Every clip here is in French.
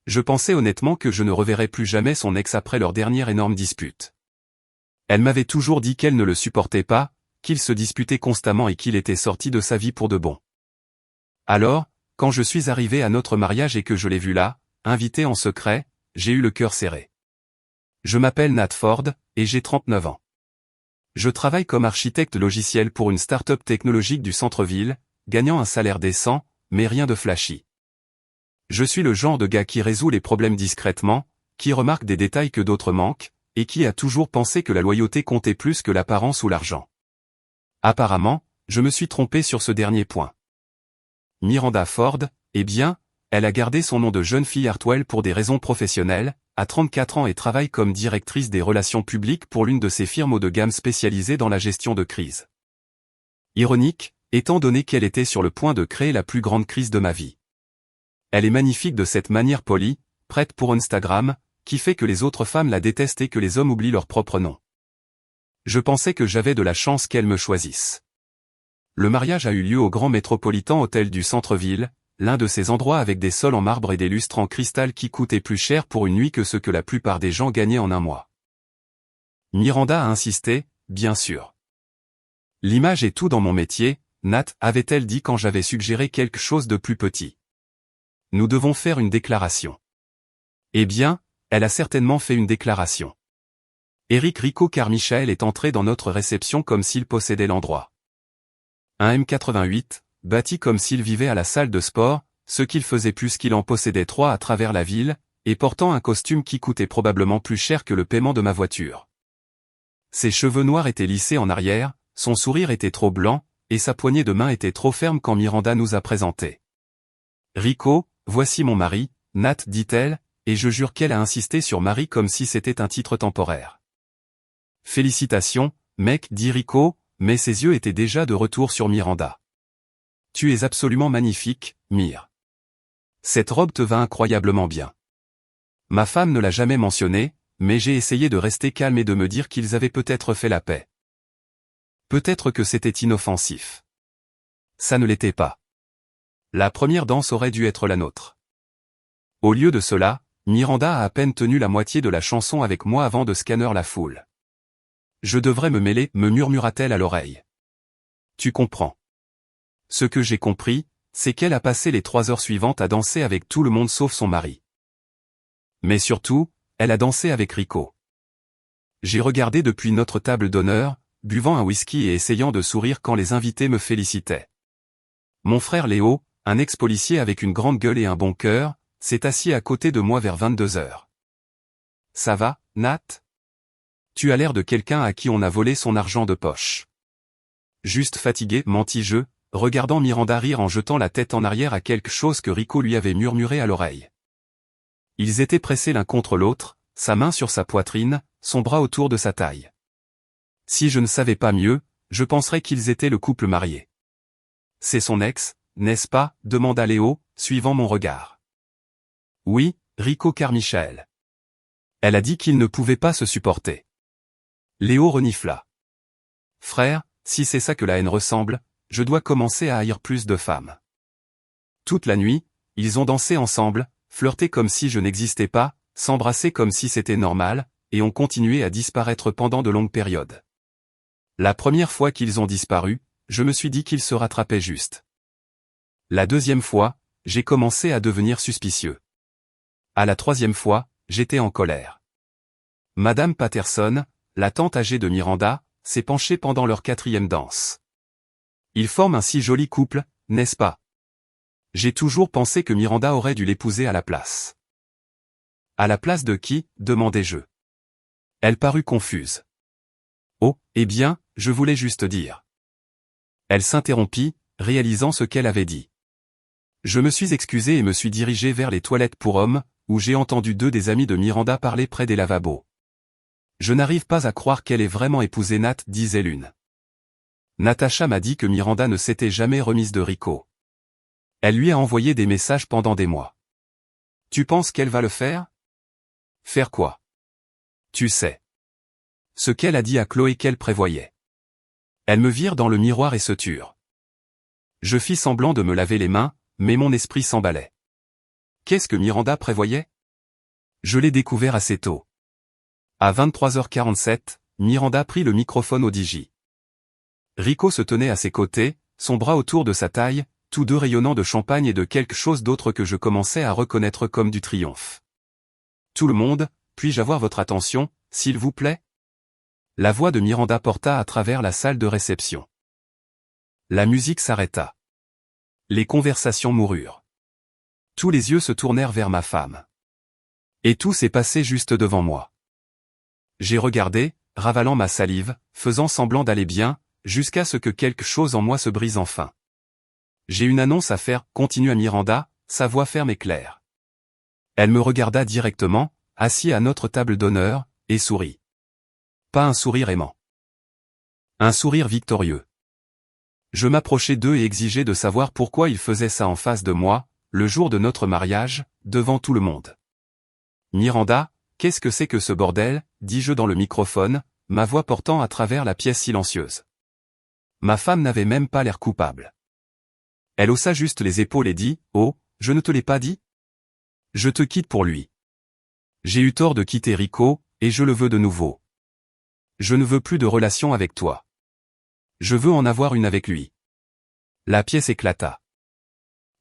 Je pensais honnêtement que je ne reverrais plus jamais son ex après leur dernière énorme dispute. Elle m'avait toujours dit qu'elle ne le supportait pas, qu'il se disputait constamment et qu'il était sorti de sa vie pour de bon. Alors, quand je suis arrivé à notre mariage et que je l'ai vu là, invité en secret, j'ai eu le cœur serré. Je m'appelle Nat Ford, et j'ai 39 ans. Je travaille comme architecte logiciel pour une start-up technologique du centre-ville, gagnant un salaire décent, mais rien de flashy. Je suis le genre de gars qui résout les problèmes discrètement, qui remarque des détails que d'autres manquent, et qui a toujours pensé que la loyauté comptait plus que l'apparence ou l'argent. Apparemment, je me suis trompé sur ce dernier point. Miranda Ford, eh bien, elle a gardé son nom de jeune fille Hartwell pour des raisons professionnelles, a 34 ans et travaille comme directrice des relations publiques pour l'une de ces firmes haut de gamme spécialisées dans la gestion de crise. Ironique, étant donné qu'elle était sur le point de créer la plus grande crise de ma vie. Elle est magnifique de cette manière polie, prête pour Instagram, qui fait que les autres femmes la détestent et que les hommes oublient leur propre nom. Je pensais que j'avais de la chance qu'elle me choisisse. Le mariage a eu lieu au Grand Metropolitan Hotel du centre-ville, l'un de ces endroits avec des sols en marbre et des lustres en cristal qui coûtaient plus cher pour une nuit que ce que la plupart des gens gagnaient en un mois. Miranda a insisté, bien sûr. L'image est tout dans mon métier, Nat, avait-elle dit quand j'avais suggéré quelque chose de plus petit. Nous devons faire une déclaration. Eh bien, elle a certainement fait une déclaration. Éric Rico Carmichael est entré dans notre réception comme s'il possédait l'endroit. Un M88, bâti comme s'il vivait à la salle de sport, ce qu'il faisait plus qu'il en possédait 3 à travers la ville, et portant un costume qui coûtait probablement plus cher que le paiement de ma voiture. Ses cheveux noirs étaient lissés en arrière, son sourire était trop blanc, et sa poignée de main était trop ferme quand Miranda nous a présentés. Rico, voici mon mari, Nat, dit-elle, et je jure qu'elle a insisté sur mari comme si c'était un titre temporaire. Félicitations, mec, dit Rico, mais ses yeux étaient déjà de retour sur Miranda. Tu es absolument magnifique, Mir. Cette robe te va incroyablement bien. Ma femme ne l'a jamais mentionné, mais j'ai essayé de rester calme et de me dire qu'ils avaient peut-être fait la paix. Peut-être que c'était inoffensif. Ça ne l'était pas. La première danse aurait dû être la nôtre. Au lieu de cela, Miranda a à peine tenu la moitié de la chanson avec moi avant de scanner la foule. Je devrais me mêler, me murmura-t-elle à l'oreille. Tu comprends. Ce que j'ai compris, c'est qu'elle a passé les 3 heures suivantes à danser avec tout le monde sauf son mari. Mais surtout, elle a dansé avec Rico. J'ai regardé depuis notre table d'honneur, buvant un whisky et essayant de sourire quand les invités me félicitaient. Mon frère Léo, un ex-policier avec une grande gueule et un bon cœur, s'est assis à côté de moi vers 22 heures. Ça va, Nat? Tu as l'air de quelqu'un à qui on a volé son argent de poche. Juste fatigué, mentis-je, regardant Miranda rire en jetant la tête en arrière à quelque chose que Rico lui avait murmuré à l'oreille. Ils étaient pressés l'un contre l'autre, sa main sur sa poitrine, son bras autour de sa taille. Si je ne savais pas mieux, je penserais qu'ils étaient le couple marié. C'est son ex, n'est-ce pas? Demanda Léo, suivant mon regard. Oui, Rico Carmichael. Elle a dit qu'ils ne pouvaient pas se supporter. Léo renifla. Frère, si c'est ça que la haine ressemble, je dois commencer à haïr plus de femmes. Toute la nuit, ils ont dansé ensemble, flirté comme si je n'existais pas, s'embrassé comme si c'était normal, et ont continué à disparaître pendant de longues périodes. La première fois qu'ils ont disparu, je me suis dit qu'ils se rattrapaient juste. La deuxième fois, j'ai commencé à devenir suspicieux. À la troisième fois, j'étais en colère. Madame Patterson, la tante âgée de Miranda, s'est penchée pendant leur 4e danse. Ils forment un si joli couple, n'est-ce pas? J'ai toujours pensé que Miranda aurait dû l'épouser à la place. À la place de qui? Demandai-je. Elle parut confuse. Oh, eh bien, je voulais juste dire. Elle s'interrompit, réalisant ce qu'elle avait dit. Je me suis excusé et me suis dirigé vers les toilettes pour hommes, où j'ai entendu 2 des amis de Miranda parler près des lavabos. Je n'arrive pas à croire qu'elle ait vraiment épousé Nat, disait l'une. Natacha m'a dit que Miranda ne s'était jamais remise de Rico. Elle lui a envoyé des messages pendant des mois. Tu penses qu'elle va le faire? Faire quoi? Tu sais. Ce qu'elle a dit à Chloé qu'elle prévoyait. Elle me vire dans le miroir et se tue. Je fis semblant de me laver les mains, mais mon esprit s'emballait. Qu'est-ce que Miranda prévoyait? Je l'ai découvert assez tôt. À 23h47, Miranda prit le microphone au DJ. Rico se tenait à ses côtés, son bras autour de sa taille, tous deux rayonnants de champagne et de quelque chose d'autre que je commençais à reconnaître comme du triomphe. Tout le monde, puis-je avoir votre attention, s'il vous plaît? La voix de Miranda porta à travers la salle de réception. La musique s'arrêta. Les conversations moururent. Tous les yeux se tournèrent vers ma femme. Et tout s'est passé juste devant moi. J'ai regardé, ravalant ma salive, faisant semblant d'aller bien, jusqu'à ce que quelque chose en moi se brise enfin. J'ai une annonce à faire, continua Miranda, sa voix ferme et claire. Elle me regarda directement, assis à notre table d'honneur, et sourit. Pas un sourire aimant. Un sourire victorieux. Je m'approchai d'eux et exigeai de savoir pourquoi ils faisaient ça en face de moi, le jour de notre mariage, devant tout le monde. Miranda, qu'est-ce que c'est que ce bordel, dis-je dans le microphone, ma voix portant à travers la pièce silencieuse. Ma femme n'avait même pas l'air coupable. Elle haussa juste les épaules et dit, « Oh, je ne te l'ai pas dit ? Je te quitte pour lui. J'ai eu tort de quitter Rico, et je le veux de nouveau. Je ne veux plus de relation avec toi. Je veux en avoir une avec lui. » La pièce éclata.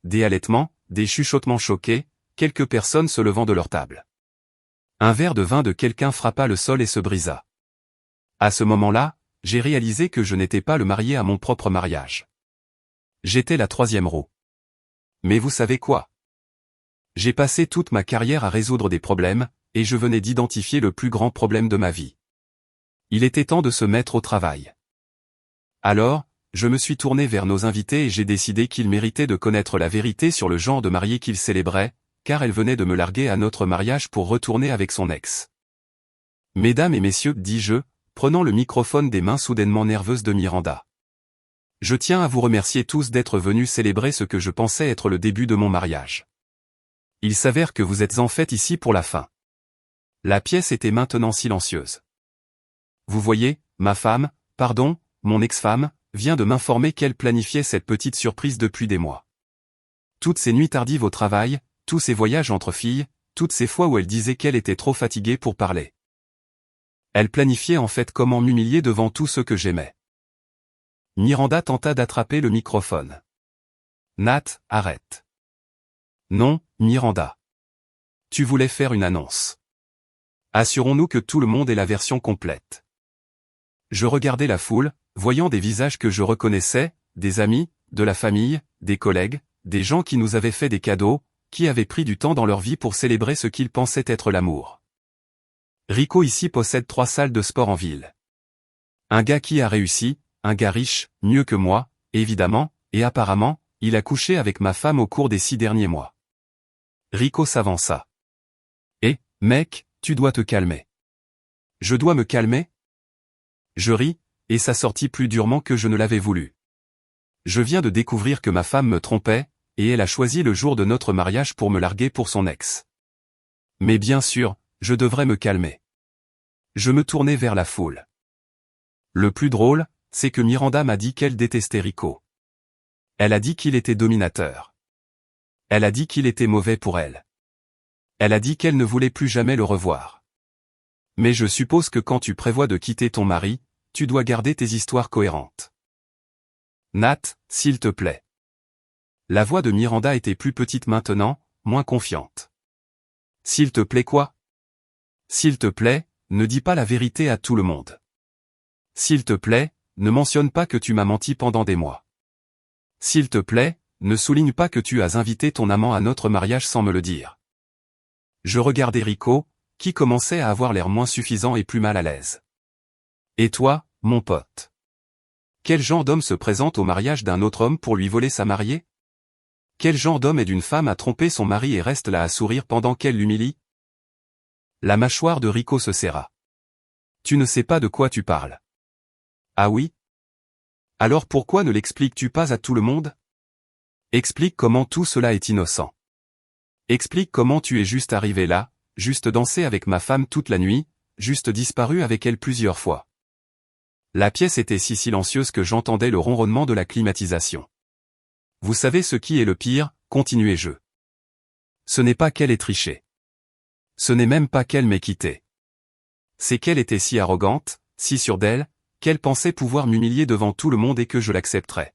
Des halètements, des chuchotements choqués, quelques personnes se levant de leur table. Un verre de vin de quelqu'un frappa le sol et se brisa. À ce moment-là, j'ai réalisé que je n'étais pas le marié à mon propre mariage. J'étais la troisième roue. Mais vous savez quoi? J'ai passé toute ma carrière à résoudre des problèmes, et je venais d'identifier le plus grand problème de ma vie. Il était temps de se mettre au travail. Alors, je me suis tourné vers nos invités et j'ai décidé qu'ils méritaient de connaître la vérité sur le genre de mariée qu'ils célébraient, car elle venait de me larguer à notre mariage pour retourner avec son ex. Mesdames et messieurs, dis-je, prenant le microphone des mains soudainement nerveuses de Miranda. Je tiens à vous remercier tous d'être venus célébrer ce que je pensais être le début de mon mariage. Il s'avère que vous êtes en fait ici pour la fin. La pièce était maintenant silencieuse. Vous voyez, ma femme, pardon, mon ex-femme, vient de m'informer qu'elle planifiait cette petite surprise depuis des mois. Toutes ces nuits tardives au travail, tous ces voyages entre filles, toutes ces fois où elle disait qu'elle était trop fatiguée pour parler. Elle planifiait en fait comment m'humilier devant tous ceux que j'aimais. Miranda tenta d'attraper le microphone. Nat, arrête. Non, Miranda. Tu voulais faire une annonce. Assurons-nous que tout le monde ait la version complète. Je regardais la foule, voyant des visages que je reconnaissais, des amis, de la famille, des collègues, des gens qui nous avaient fait des cadeaux, qui avaient pris du temps dans leur vie pour célébrer ce qu'ils pensaient être l'amour. Rico ici possède 3 salles de sport en ville. Un gars qui a réussi, un gars riche, mieux que moi, évidemment, et apparemment, il a couché avec ma femme au cours des 6 derniers mois. Rico s'avança. Eh, mec, tu dois te calmer. Je dois me calmer? Je ris, et ça sortit plus durement que je ne l'avais voulu. Je viens de découvrir que ma femme me trompait, et elle a choisi le jour de notre mariage pour me larguer pour son ex. Mais bien sûr, je devrais me calmer. Je me tournai vers la foule. Le plus drôle, c'est que Miranda m'a dit qu'elle détestait Rico. Elle a dit qu'il était dominateur. Elle a dit qu'il était mauvais pour elle. Elle a dit qu'elle ne voulait plus jamais le revoir. Mais je suppose que quand tu prévois de quitter ton mari, tu dois garder tes histoires cohérentes. Nat, s'il te plaît. La voix de Miranda était plus petite maintenant, moins confiante. S'il te plaît quoi? S'il te plaît, ne dis pas la vérité à tout le monde. S'il te plaît, ne mentionne pas que tu m'as menti pendant des mois. S'il te plaît, ne souligne pas que tu as invité ton amant à notre mariage sans me le dire. Je regardais Rico, qui commençait à avoir l'air moins suffisant et plus mal à l'aise. Et toi, mon pote? Quel genre d'homme se présente au mariage d'un autre homme pour lui voler sa mariée? Quel genre d'homme aide une femme à tromper son mari et reste là à sourire pendant qu'elle l'humilie? La mâchoire de Rico se serra. Tu ne sais pas de quoi tu parles. Ah oui? Alors pourquoi ne l'expliques-tu pas à tout le monde? Explique comment tout cela est innocent. Explique comment tu es juste arrivé là, juste dansé avec ma femme toute la nuit, juste disparu avec elle plusieurs fois. La pièce était si silencieuse que j'entendais le ronronnement de la climatisation. Vous savez ce qui est le pire, continuai-je. Ce n'est pas qu'elle ait triché. Ce n'est même pas qu'elle m'ait quitté. C'est qu'elle était si arrogante, si sûre d'elle, qu'elle pensait pouvoir m'humilier devant tout le monde et que je l'accepterais.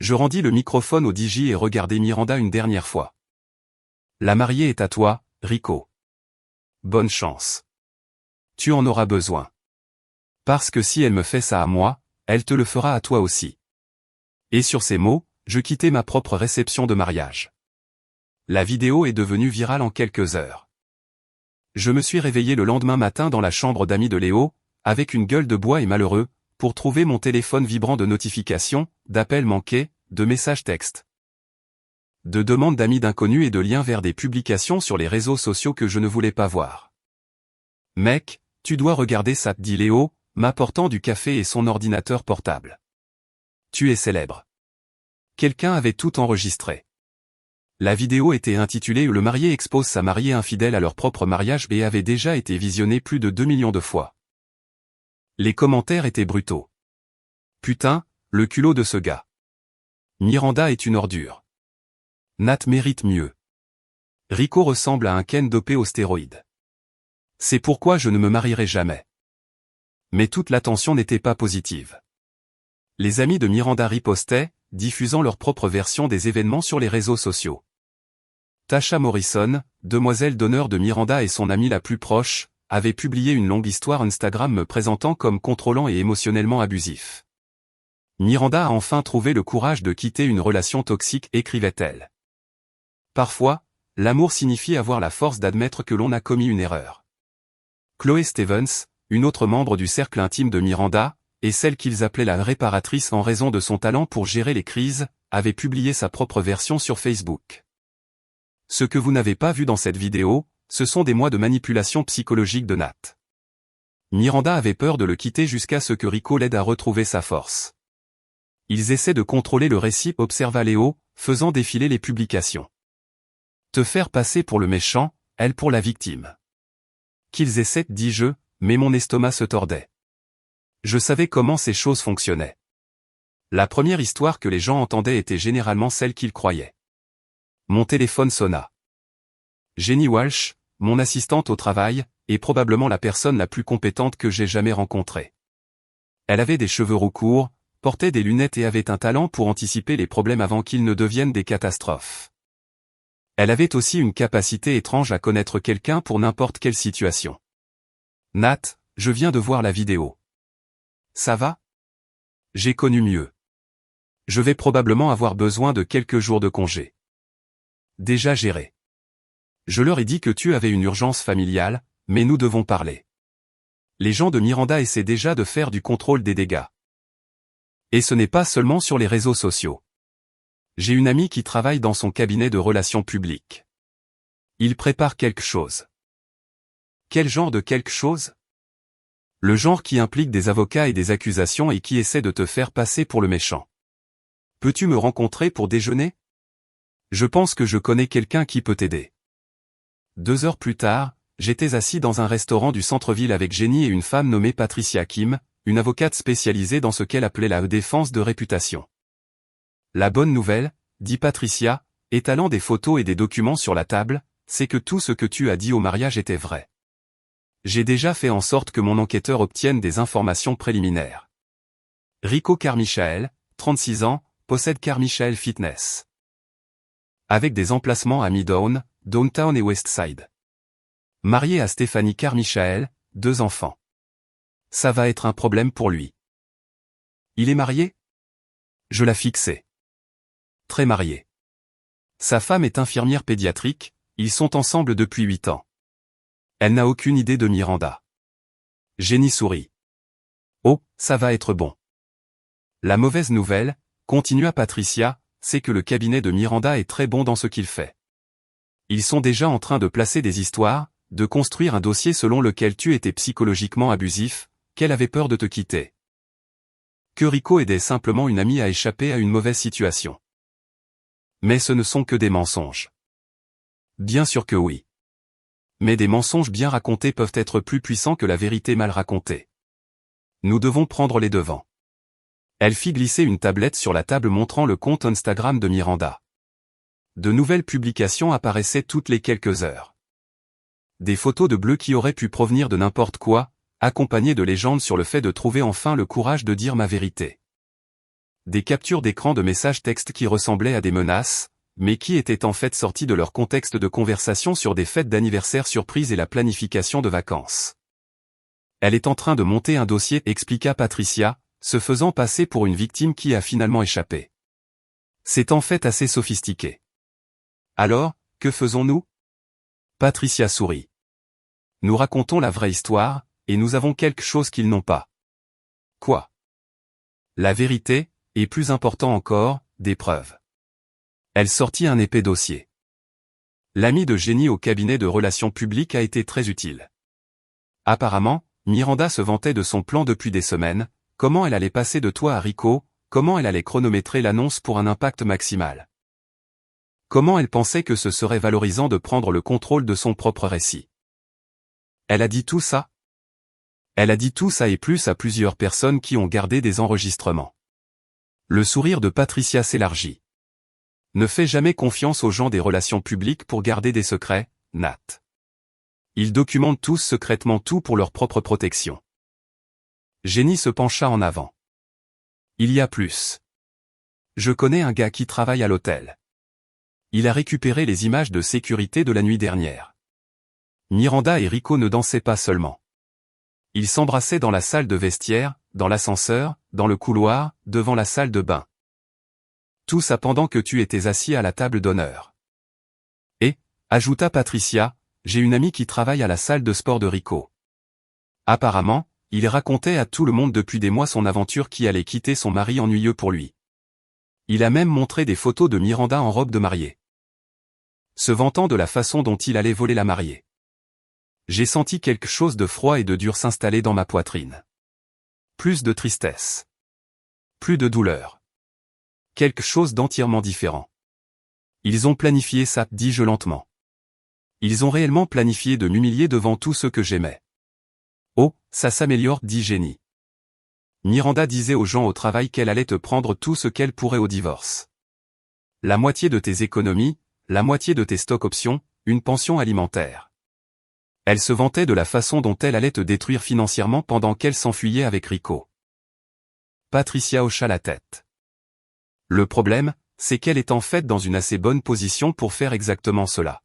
Je rendis le microphone au DJ et regardai Miranda une dernière fois. La mariée est à toi, Rico. Bonne chance. Tu en auras besoin. Parce que si elle me fait ça à moi, elle te le fera à toi aussi. Et sur ces mots, je quittai ma propre réception de mariage. La vidéo est devenue virale en quelques heures. Je me suis réveillé le lendemain matin dans la chambre d'amis de Léo, avec une gueule de bois et malheureux, pour trouver mon téléphone vibrant de notifications, d'appels manqués, de messages textes, de demandes d'amis d'inconnus et de liens vers des publications sur les réseaux sociaux que je ne voulais pas voir. Mec, tu dois regarder ça, dit Léo, m'apportant du café et son ordinateur portable. Tu es célèbre. Quelqu'un avait tout enregistré. La vidéo était intitulée « Le marié expose sa mariée infidèle à leur propre mariage » et avait déjà été visionnée plus de 2 millions de fois. Les commentaires étaient brutaux. Putain, le culot de ce gars. Miranda est une ordure. Nat mérite mieux. Rico ressemble à un Ken dopé aux stéroïdes. C'est pourquoi je ne me marierai jamais. Mais toute l'attention n'était pas positive. Les amis de Miranda ripostaient, diffusant leur propre version des événements sur les réseaux sociaux. Tasha Morrison, demoiselle d'honneur de Miranda et son amie la plus proche, avait publié une longue histoire Instagram me présentant comme contrôlant et émotionnellement abusif. Miranda a enfin trouvé le courage de quitter une relation toxique, écrivait-elle. Parfois, l'amour signifie avoir la force d'admettre que l'on a commis une erreur. Chloé Stevens, une autre membre du cercle intime de Miranda, et celle qu'ils appelaient la réparatrice en raison de son talent pour gérer les crises, avait publié sa propre version sur Facebook. Ce que vous n'avez pas vu dans cette vidéo, ce sont des mois de manipulation psychologique de Nat. Miranda avait peur de le quitter jusqu'à ce que Rico l'aide à retrouver sa force. Ils essaient de contrôler le récit, observa Léo, faisant défiler les publications. Te faire passer pour le méchant, elle pour la victime. Qu'ils essaient, dis-je, mais mon estomac se tordait. Je savais comment ces choses fonctionnaient. La première histoire que les gens entendaient était généralement celle qu'ils croyaient. Mon téléphone sonna. Jenny Walsh, mon assistante au travail, est probablement la personne la plus compétente que j'ai jamais rencontrée. Elle avait des cheveux roux courts, portait des lunettes et avait un talent pour anticiper les problèmes avant qu'ils ne deviennent des catastrophes. Elle avait aussi une capacité étrange à connaître quelqu'un pour n'importe quelle situation. Nat, je viens de voir la vidéo. Ça va? J'ai connu mieux. Je vais probablement avoir besoin de quelques jours de congé. Déjà géré. Je leur ai dit que tu avais une urgence familiale, mais nous devons parler. Les gens de Miranda essaient déjà de faire du contrôle des dégâts. Et ce n'est pas seulement sur les réseaux sociaux. J'ai une amie qui travaille dans son cabinet de relations publiques. Il prépare quelque chose. Quel genre de quelque chose? Le genre qui implique des avocats et des accusations et qui essaie de te faire passer pour le méchant. Peux-tu me rencontrer pour déjeuner? Je pense que je connais quelqu'un qui peut t'aider. 2 heures plus tard, j'étais assis dans un restaurant du centre-ville avec Jenny et une femme nommée Patricia Kim, une avocate spécialisée dans ce qu'elle appelait la défense de réputation. La bonne nouvelle, dit Patricia, étalant des photos et des documents sur la table, c'est que tout ce que tu as dit au mariage était vrai. J'ai déjà fait en sorte que mon enquêteur obtienne des informations préliminaires. Rico Carmichael, 36 ans, possède Carmichael Fitness. Avec des emplacements à Midtown, Downtown et Westside. Marié à Stéphanie Carmichael, 2 enfants. Ça va être un problème pour lui. Il est marié? Je l'ai fixé. Très marié. Sa femme est infirmière pédiatrique, ils sont ensemble depuis 8 ans. Elle n'a aucune idée de Miranda. Jenny sourit. Oh, ça va être bon. La mauvaise nouvelle, continua Patricia, c'est que le cabinet de Miranda est très bon dans ce qu'il fait. Ils sont déjà en train de placer des histoires, de construire un dossier selon lequel tu étais psychologiquement abusif, qu'elle avait peur de te quitter. Que Rico aidait simplement une amie à échapper à une mauvaise situation. Mais ce ne sont que des mensonges. Bien sûr que oui. Mais des mensonges bien racontés peuvent être plus puissants que la vérité mal racontée. Nous devons prendre les devants. Elle fit glisser une tablette sur la table montrant le compte Instagram de Miranda. De nouvelles publications apparaissaient toutes les quelques heures. Des photos de bleu qui auraient pu provenir de n'importe quoi, accompagnées de légendes sur le fait de trouver enfin le courage de dire ma vérité. Des captures d'écran de messages textes qui ressemblaient à des menaces, mais qui étaient en fait sortis de leur contexte de conversation sur des fêtes d'anniversaire surprises et la planification de vacances. Elle est en train de monter un dossier, expliqua Patricia, se faisant passer pour une victime qui a finalement échappé. C'est en fait assez sophistiqué. Alors, que faisons-nous? Patricia sourit. Nous racontons la vraie histoire, et nous avons quelque chose qu'ils n'ont pas. Quoi? La vérité, et plus important encore, des preuves. Elle sortit un épais dossier. L'ami de Jenny au cabinet de relations publiques a été très utile. Apparemment, Miranda se vantait de son plan depuis des semaines, comment elle allait passer de toi à Rico, comment elle allait chronométrer l'annonce pour un impact maximal. Comment elle pensait que ce serait valorisant de prendre le contrôle de son propre récit. Elle a dit tout ça? Elle a dit tout ça et plus à plusieurs personnes qui ont gardé des enregistrements. Le sourire de Patricia s'élargit. Ne fais jamais confiance aux gens des relations publiques pour garder des secrets, Nat. Ils documentent tous secrètement tout pour leur propre protection. Jenny se pencha en avant. Il y a plus. Je connais un gars qui travaille à l'hôtel. Il a récupéré les images de sécurité de la nuit dernière. Miranda et Rico ne dansaient pas seulement. Ils s'embrassaient dans la salle de vestiaire, dans l'ascenseur, dans le couloir, devant la salle de bain. Tout ça pendant que tu étais assis à la table d'honneur. Et, ajouta Patricia, j'ai une amie qui travaille à la salle de sport de Rico. Apparemment, il racontait à tout le monde depuis des mois son aventure qui allait quitter son mari ennuyeux pour lui. Il a même montré des photos de Miranda en robe de mariée. Se vantant de la façon dont il allait voler la mariée. J'ai senti quelque chose de froid et de dur s'installer dans ma poitrine. Plus de tristesse. Plus de douleur. Quelque chose d'entièrement différent. Ils ont planifié ça, dis-je lentement. Ils ont réellement planifié de m'humilier devant tous ceux que j'aimais. Oh, ça s'améliore, dit Jenny. Miranda disait aux gens au travail qu'elle allait te prendre tout ce qu'elle pourrait au divorce. La moitié de tes économies, la moitié de tes stocks options, une pension alimentaire. Elle se vantait de la façon dont elle allait te détruire financièrement pendant qu'elle s'enfuyait avec Rico. Patricia hocha la tête. Le problème, c'est qu'elle est en fait dans une assez bonne position pour faire exactement cela.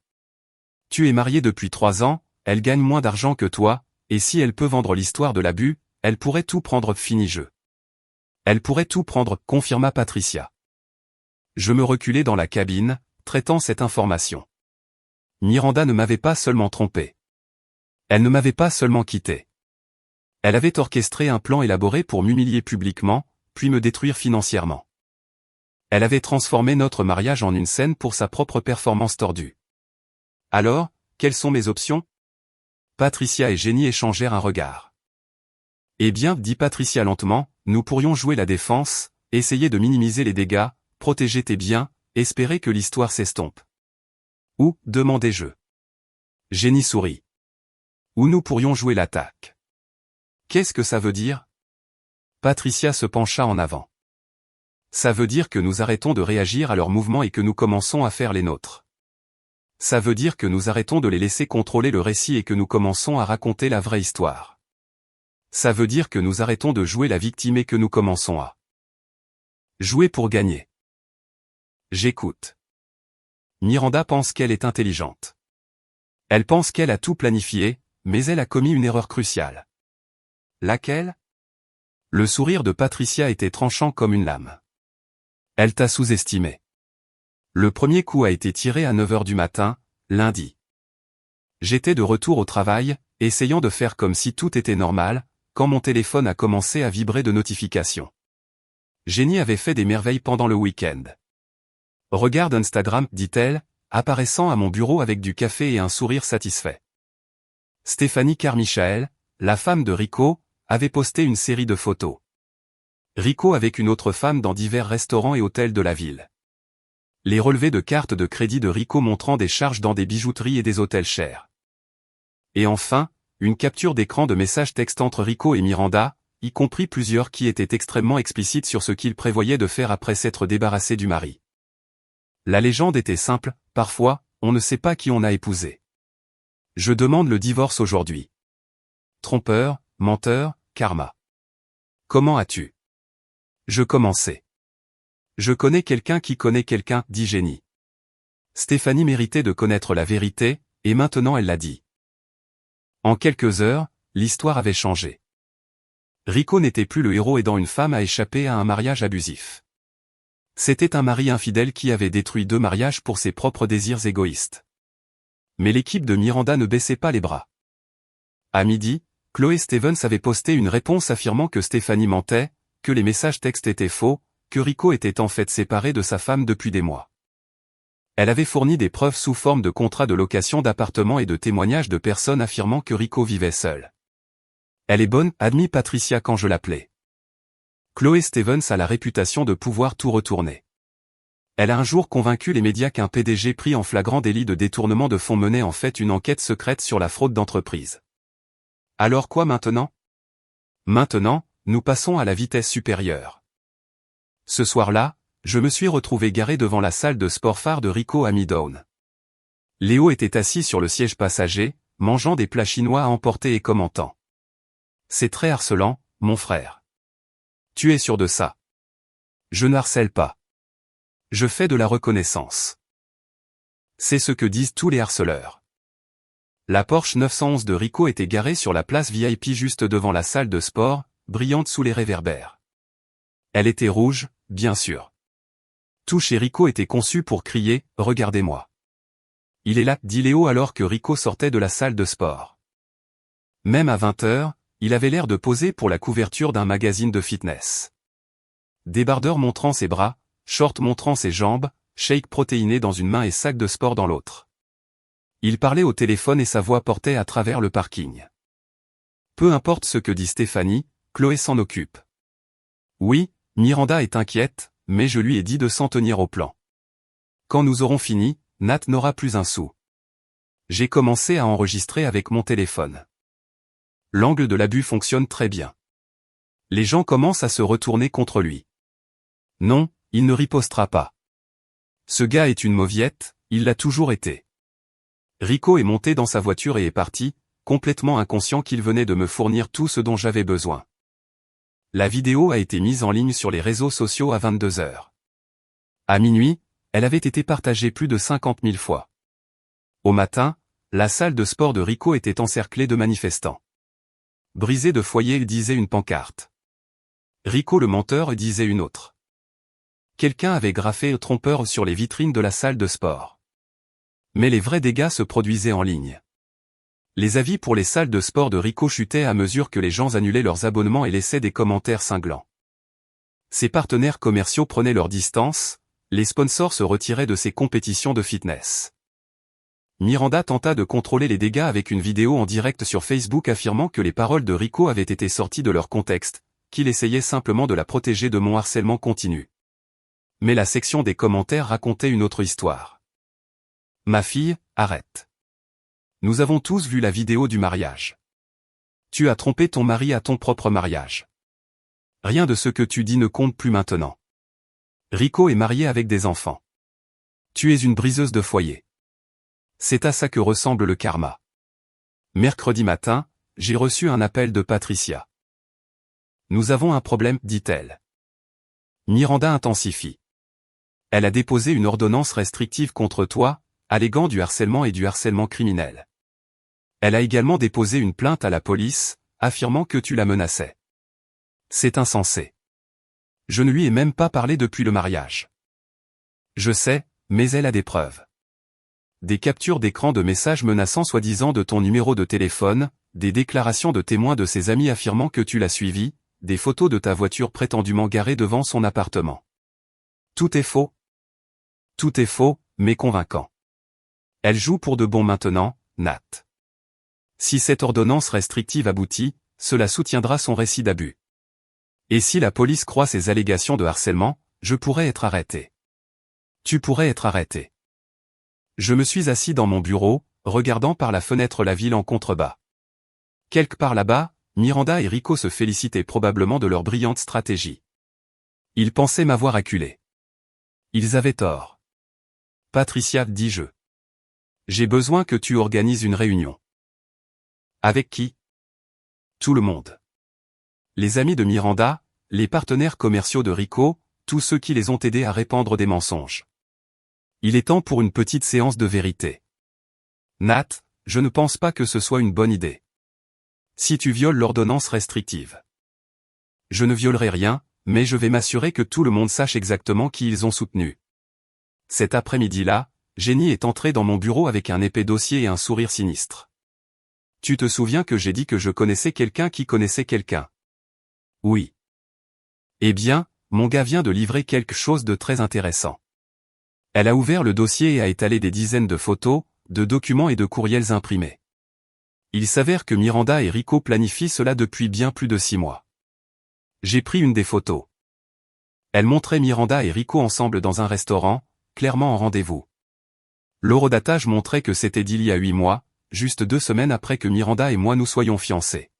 Tu es marié depuis 3 ans, elle gagne moins d'argent que toi, et si elle peut vendre l'histoire de l'abus, elle pourrait tout prendre, fini jeu. Elle pourrait tout prendre, confirma Patricia. Je me reculai dans la cabine, traitant cette information. Miranda ne m'avait pas seulement trompé. Elle ne m'avait pas seulement quitté. Elle avait orchestré un plan élaboré pour m'humilier publiquement, puis me détruire financièrement. Elle avait transformé notre mariage en une scène pour sa propre performance tordue. Alors, quelles sont mes options? Patricia et Jenny échangèrent un regard. Eh bien, dit Patricia lentement, nous pourrions jouer la défense, essayer de minimiser les dégâts, protéger tes biens, espérer que l'histoire s'estompe. Ou, demandai-je. Jenny sourit. Ou nous pourrions jouer l'attaque. Qu'est-ce que ça veut dire? Patricia se pencha en avant. Ça veut dire que nous arrêtons de réagir à leurs mouvements et que nous commençons à faire les nôtres. Ça veut dire que nous arrêtons de les laisser contrôler le récit et que nous commençons à raconter la vraie histoire. Ça veut dire que nous arrêtons de jouer la victime et que nous commençons à jouer pour gagner. J'écoute. Miranda pense qu'elle est intelligente. Elle pense qu'elle a tout planifié, mais elle a commis une erreur cruciale. Laquelle? Le sourire de Patricia était tranchant comme une lame. Elle t'a sous-estimé. Le premier coup a été tiré à 9h du matin, lundi. J'étais de retour au travail, essayant de faire comme si tout était normal, quand mon téléphone a commencé à vibrer de notifications. Jenny avait fait des merveilles pendant le week-end. Regarde Instagram, dit-elle, apparaissant à mon bureau avec du café et un sourire satisfait. Stéphanie Carmichael, la femme de Rico, avait posté une série de photos. Rico avec une autre femme dans divers restaurants et hôtels de la ville. Les relevés de cartes de crédit de Rico montrant des charges dans des bijouteries et des hôtels chers. Et enfin, une capture d'écran de messages textes entre Rico et Miranda, y compris plusieurs qui étaient extrêmement explicites sur ce qu'ils prévoyaient de faire après s'être débarrassés du mari. La légende était simple, parfois, on ne sait pas qui on a épousé. Je demande le divorce aujourd'hui. Trompeur, menteur, karma. Comment as-tu? Je commençais. Je connais quelqu'un qui connaît quelqu'un, dit Jenny. Stéphanie méritait de connaître la vérité, et maintenant elle l'a dit. En quelques heures, l'histoire avait changé. Rico n'était plus le héros aidant une femme à échapper à un mariage abusif. C'était un mari infidèle qui avait détruit 2 mariages pour ses propres désirs égoïstes. Mais l'équipe de Miranda ne baissait pas les bras. À midi, Chloé Stevens avait posté une réponse affirmant que Stéphanie mentait, que les messages textes étaient faux, que Rico était en fait séparé de sa femme depuis des mois. Elle avait fourni des preuves sous forme de contrats de location d'appartements et de témoignages de personnes affirmant que Rico vivait seul. Elle est bonne, admit Patricia quand je l'appelais. Chloé Stevens a la réputation de pouvoir tout retourner. Elle a un jour convaincu les médias qu'un PDG pris en flagrant délit de détournement de fonds menait en fait une enquête secrète sur la fraude d'entreprise. Alors quoi maintenant? Maintenant, nous passons à la vitesse supérieure. Ce soir-là, je me suis retrouvé garé devant la salle de sport phare de Rico à Midtown. Léo était assis sur le siège passager, mangeant des plats chinois à emporter et commentant. C'est très harcelant, mon frère. Tu es sûr de ça? Je ne harcèle pas. Je fais de la reconnaissance. C'est ce que disent tous les harceleurs. La Porsche 911 de Rico était garée sur la place VIP juste devant la salle de sport, brillante sous les réverbères. Elle était rouge, bien sûr. Tout chez Rico était conçu pour crier « Regardez-moi ». Il est là, dit Léo alors que Rico sortait de la salle de sport. Même à 20h, il avait l'air de poser pour la couverture d'un magazine de fitness. Débardeur montrant ses bras, short montrant ses jambes, shake protéiné dans une main et sac de sport dans l'autre. Il parlait au téléphone et sa voix portait à travers le parking. Peu importe ce que dit Stéphanie, Chloé s'en occupe. Oui, Miranda est inquiète, mais je lui ai dit de s'en tenir au plan. Quand nous aurons fini, Nat n'aura plus un sou. J'ai commencé à enregistrer avec mon téléphone. L'angle de l'abus fonctionne très bien. Les gens commencent à se retourner contre lui. Non, il ne ripostera pas. Ce gars est une mauviette, il l'a toujours été. Rico est monté dans sa voiture et est parti, complètement inconscient qu'il venait de me fournir tout ce dont j'avais besoin. La vidéo a été mise en ligne sur les réseaux sociaux à 22h. À minuit, elle avait été partagée plus de 50 000 fois. Au matin, la salle de sport de Rico était encerclée de manifestants. Brisé de foyer, il disait une pancarte. Rico le menteur disait une autre. Quelqu'un avait graffé trompeur sur les vitrines de la salle de sport. Mais les vrais dégâts se produisaient en ligne. Les avis pour les salles de sport de Rico chutaient à mesure que les gens annulaient leurs abonnements et laissaient des commentaires cinglants. Ses partenaires commerciaux prenaient leur distance, les sponsors se retiraient de ces compétitions de fitness. Miranda tenta de contrôler les dégâts avec une vidéo en direct sur Facebook affirmant que les paroles de Rico avaient été sorties de leur contexte, qu'il essayait simplement de la protéger de mon harcèlement continu. Mais la section des commentaires racontait une autre histoire. Ma fille, arrête. Nous avons tous vu la vidéo du mariage. Tu as trompé ton mari à ton propre mariage. Rien de ce que tu dis ne compte plus maintenant. Rico est marié avec des enfants. Tu es une briseuse de foyer. C'est à ça que ressemble le karma. Mercredi matin, j'ai reçu un appel de Patricia. Nous avons un problème, dit-elle. Miranda intensifie. Elle a déposé une ordonnance restrictive contre toi, alléguant du harcèlement et du harcèlement criminel. Elle a également déposé une plainte à la police, affirmant que tu la menaçais. C'est insensé. Je ne lui ai même pas parlé depuis le mariage. Je sais, mais elle a des preuves. Des captures d'écran de messages menaçant soi-disant de ton numéro de téléphone, des déclarations de témoins de ses amis affirmant que tu l'as suivi, des photos de ta voiture prétendument garée devant son appartement. Tout est faux. Tout est faux, mais convaincant. Elle joue pour de bon maintenant, Nat. Si cette ordonnance restrictive aboutit, cela soutiendra son récit d'abus. Et si la police croit ces allégations de harcèlement, je pourrais être arrêté. Tu pourrais être arrêté. Je me suis assis dans mon bureau, regardant par la fenêtre la ville en contrebas. Quelque part là-bas, Miranda et Rico se félicitaient probablement de leur brillante stratégie. Ils pensaient m'avoir acculé. Ils avaient tort. Patricia, dis-je. J'ai besoin que tu organises une réunion. Avec qui? Tout le monde. Les amis de Miranda, les partenaires commerciaux de Rico, tous ceux qui les ont aidés à répandre des mensonges. Il est temps pour une petite séance de vérité. Nat, je ne pense pas que ce soit une bonne idée. Si tu violes l'ordonnance restrictive. Je ne violerai rien, mais je vais m'assurer que tout le monde sache exactement qui ils ont soutenu. Cet après-midi-là, Jenny est entrée dans mon bureau avec un épais dossier et un sourire sinistre. Tu te souviens que j'ai dit que je connaissais quelqu'un qui connaissait quelqu'un? Oui. Eh bien, mon gars vient de livrer quelque chose de très intéressant. Elle a ouvert le dossier et a étalé des dizaines de photos, de documents et de courriels imprimés. Il s'avère que Miranda et Rico planifient cela depuis bien plus de 6 mois. J'ai pris une des photos. Elle montrait Miranda et Rico ensemble dans un restaurant, clairement en rendez-vous. L'horodatage montrait que c'était d'il y a 8 mois, juste 2 semaines après que Miranda et moi nous soyons fiancés.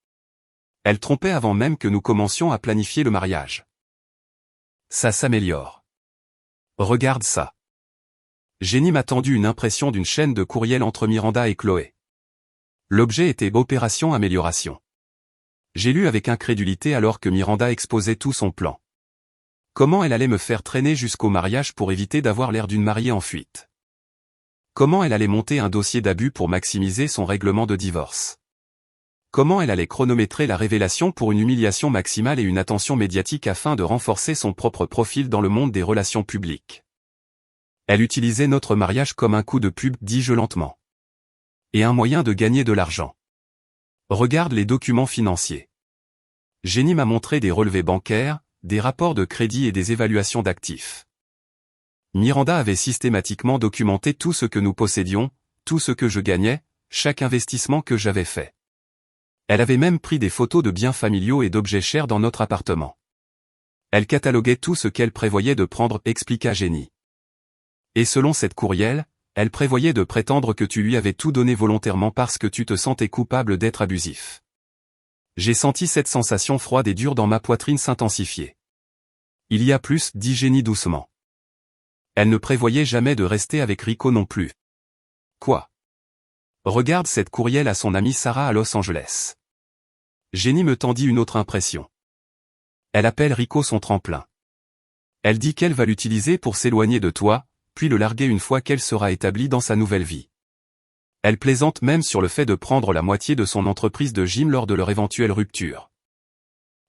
Elle trompait avant même que nous commencions à planifier le mariage. Ça s'améliore. Regarde ça. Jenny m'a tendu une impression d'une chaîne de courriel entre Miranda et Chloé. L'objet était Opération Amélioration. J'ai lu avec incrédulité alors que Miranda exposait tout son plan. Comment elle allait me faire traîner jusqu'au mariage pour éviter d'avoir l'air d'une mariée en fuite. Comment elle allait monter un dossier d'abus pour maximiser son règlement de divorce. Comment elle allait chronométrer la révélation pour une humiliation maximale et une attention médiatique afin de renforcer son propre profil dans le monde des relations publiques. Elle utilisait notre mariage comme un coup de pub, dis-je lentement. Et un moyen de gagner de l'argent. Regarde les documents financiers. Jenny m'a montré des relevés bancaires, des rapports de crédit et des évaluations d'actifs. Miranda avait systématiquement documenté tout ce que nous possédions, tout ce que je gagnais, chaque investissement que j'avais fait. Elle avait même pris des photos de biens familiaux et d'objets chers dans notre appartement. Elle cataloguait tout ce qu'elle prévoyait de prendre, expliqua Jenny. Et selon cette courriel, elle prévoyait de prétendre que tu lui avais tout donné volontairement parce que tu te sentais coupable d'être abusif. J'ai senti cette sensation froide et dure dans ma poitrine s'intensifier. Il y a plus, dit Jenny doucement. Elle ne prévoyait jamais de rester avec Rico non plus. Quoi? Regarde cette courriel à son amie Sarah à Los Angeles. Jenny me tendit une autre impression. Elle appelle Rico son tremplin. Elle dit qu'elle va l'utiliser pour s'éloigner de toi, puis le larguer une fois qu'elle sera établie dans sa nouvelle vie. Elle plaisante même sur le fait de prendre la moitié de son entreprise de gym lors de leur éventuelle rupture.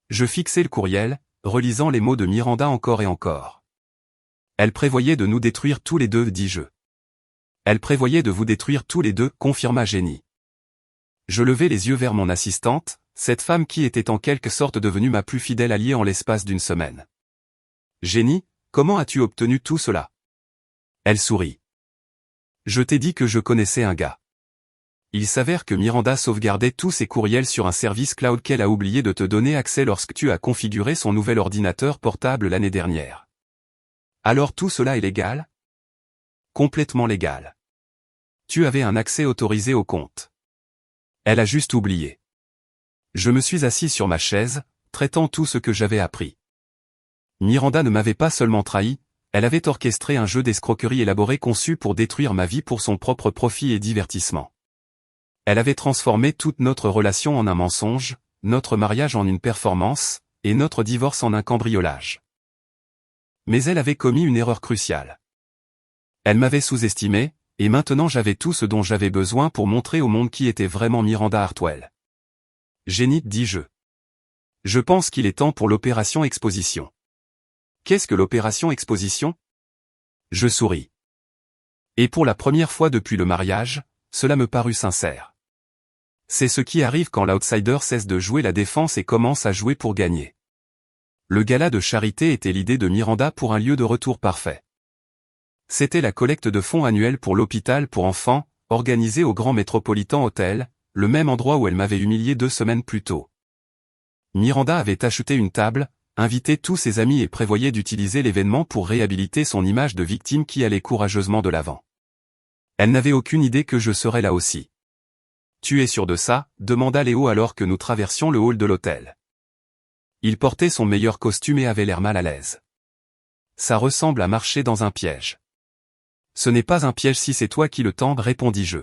Je fixai le courriel, relisant les mots de Miranda encore et encore. Elle prévoyait de nous détruire tous les deux, dis-je. Elle prévoyait de vous détruire tous les deux, confirma Jenny. Je levai les yeux vers mon assistante, cette femme qui était en quelque sorte devenue ma plus fidèle alliée en l'espace d'une semaine. Jenny, comment as-tu obtenu tout cela? Elle sourit. Je t'ai dit que je connaissais un gars. Il s'avère que Miranda sauvegardait tous ses courriels sur un service cloud qu'elle a oublié de te donner accès lorsque tu as configuré son nouvel ordinateur portable l'année dernière. Alors tout cela est légal? Complètement légal. Tu avais un accès autorisé au compte. Elle a juste oublié. Je me suis assis sur ma chaise, traitant tout ce que j'avais appris. Miranda ne m'avait pas seulement trahi, elle avait orchestré un jeu d'escroquerie élaboré conçu pour détruire ma vie pour son propre profit et divertissement. Elle avait transformé toute notre relation en un mensonge, notre mariage en une performance, et notre divorce en un cambriolage. Mais elle avait commis une erreur cruciale. Elle m'avait sous-estimé, et maintenant j'avais tout ce dont j'avais besoin pour montrer au monde qui était vraiment Miranda Hartwell. Jenny, dis-je. Je pense qu'il est temps pour l'opération Exposition. Qu'est-ce que l'opération Exposition? Je souris. Et pour la première fois depuis le mariage, cela me parut sincère. C'est ce qui arrive quand l'outsider cesse de jouer la défense et commence à jouer pour gagner. Le gala de charité était l'idée de Miranda pour un lieu de retour parfait. C'était la collecte de fonds annuelle pour l'hôpital pour enfants, organisée au Grand Metropolitan Hotel, le même endroit où elle m'avait humilié 2 semaines plus tôt. Miranda avait acheté une table, invité tous ses amis et prévoyait d'utiliser l'événement pour réhabiliter son image de victime qui allait courageusement de l'avant. Elle n'avait aucune idée que je serais là aussi. « Tu es sûr de ça ?» demanda Léo alors que nous traversions le hall de l'hôtel. Il portait son meilleur costume et avait l'air mal à l'aise. Ça ressemble à marcher dans un piège. Ce n'est pas un piège si c'est toi qui le tends, répondis-je.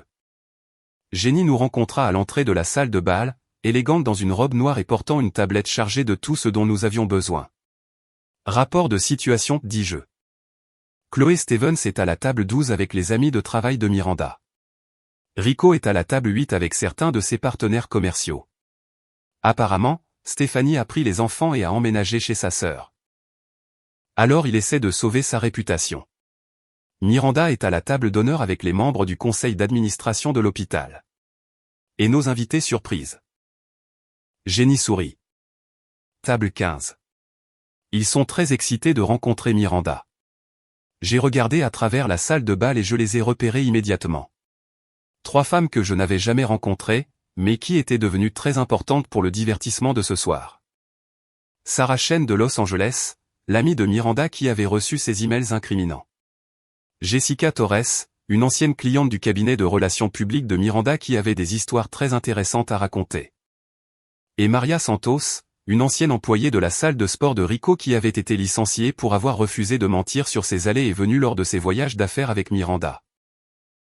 Jenny nous rencontra à l'entrée de la salle de bal, élégante dans une robe noire et portant une tablette chargée de tout ce dont nous avions besoin. Rapport de situation, dis-je. Chloé Stevens est à la table 12 avec les amis de travail de Miranda. Rico est à la table 8 avec certains de ses partenaires commerciaux. Apparemment, Stéphanie a pris les enfants et a emménagé chez sa sœur. Alors il essaie de sauver sa réputation. Miranda est à la table d'honneur avec les membres du conseil d'administration de l'hôpital. Et nos invités surprises. Jenny sourit. Table 15. Ils sont très excités de rencontrer Miranda. J'ai regardé à travers la salle de bal et je les ai repérées immédiatement. 3 femmes que je n'avais jamais rencontrées, mais qui étaient devenues très importantes pour le divertissement de ce soir. Sarah Chen de Los Angeles, l'amie de Miranda qui avait reçu ses emails incriminants. Jessica Torres, une ancienne cliente du cabinet de relations publiques de Miranda qui avait des histoires très intéressantes à raconter. Et Maria Santos, une ancienne employée de la salle de sport de Rico qui avait été licenciée pour avoir refusé de mentir sur ses allées et venues lors de ses voyages d'affaires avec Miranda.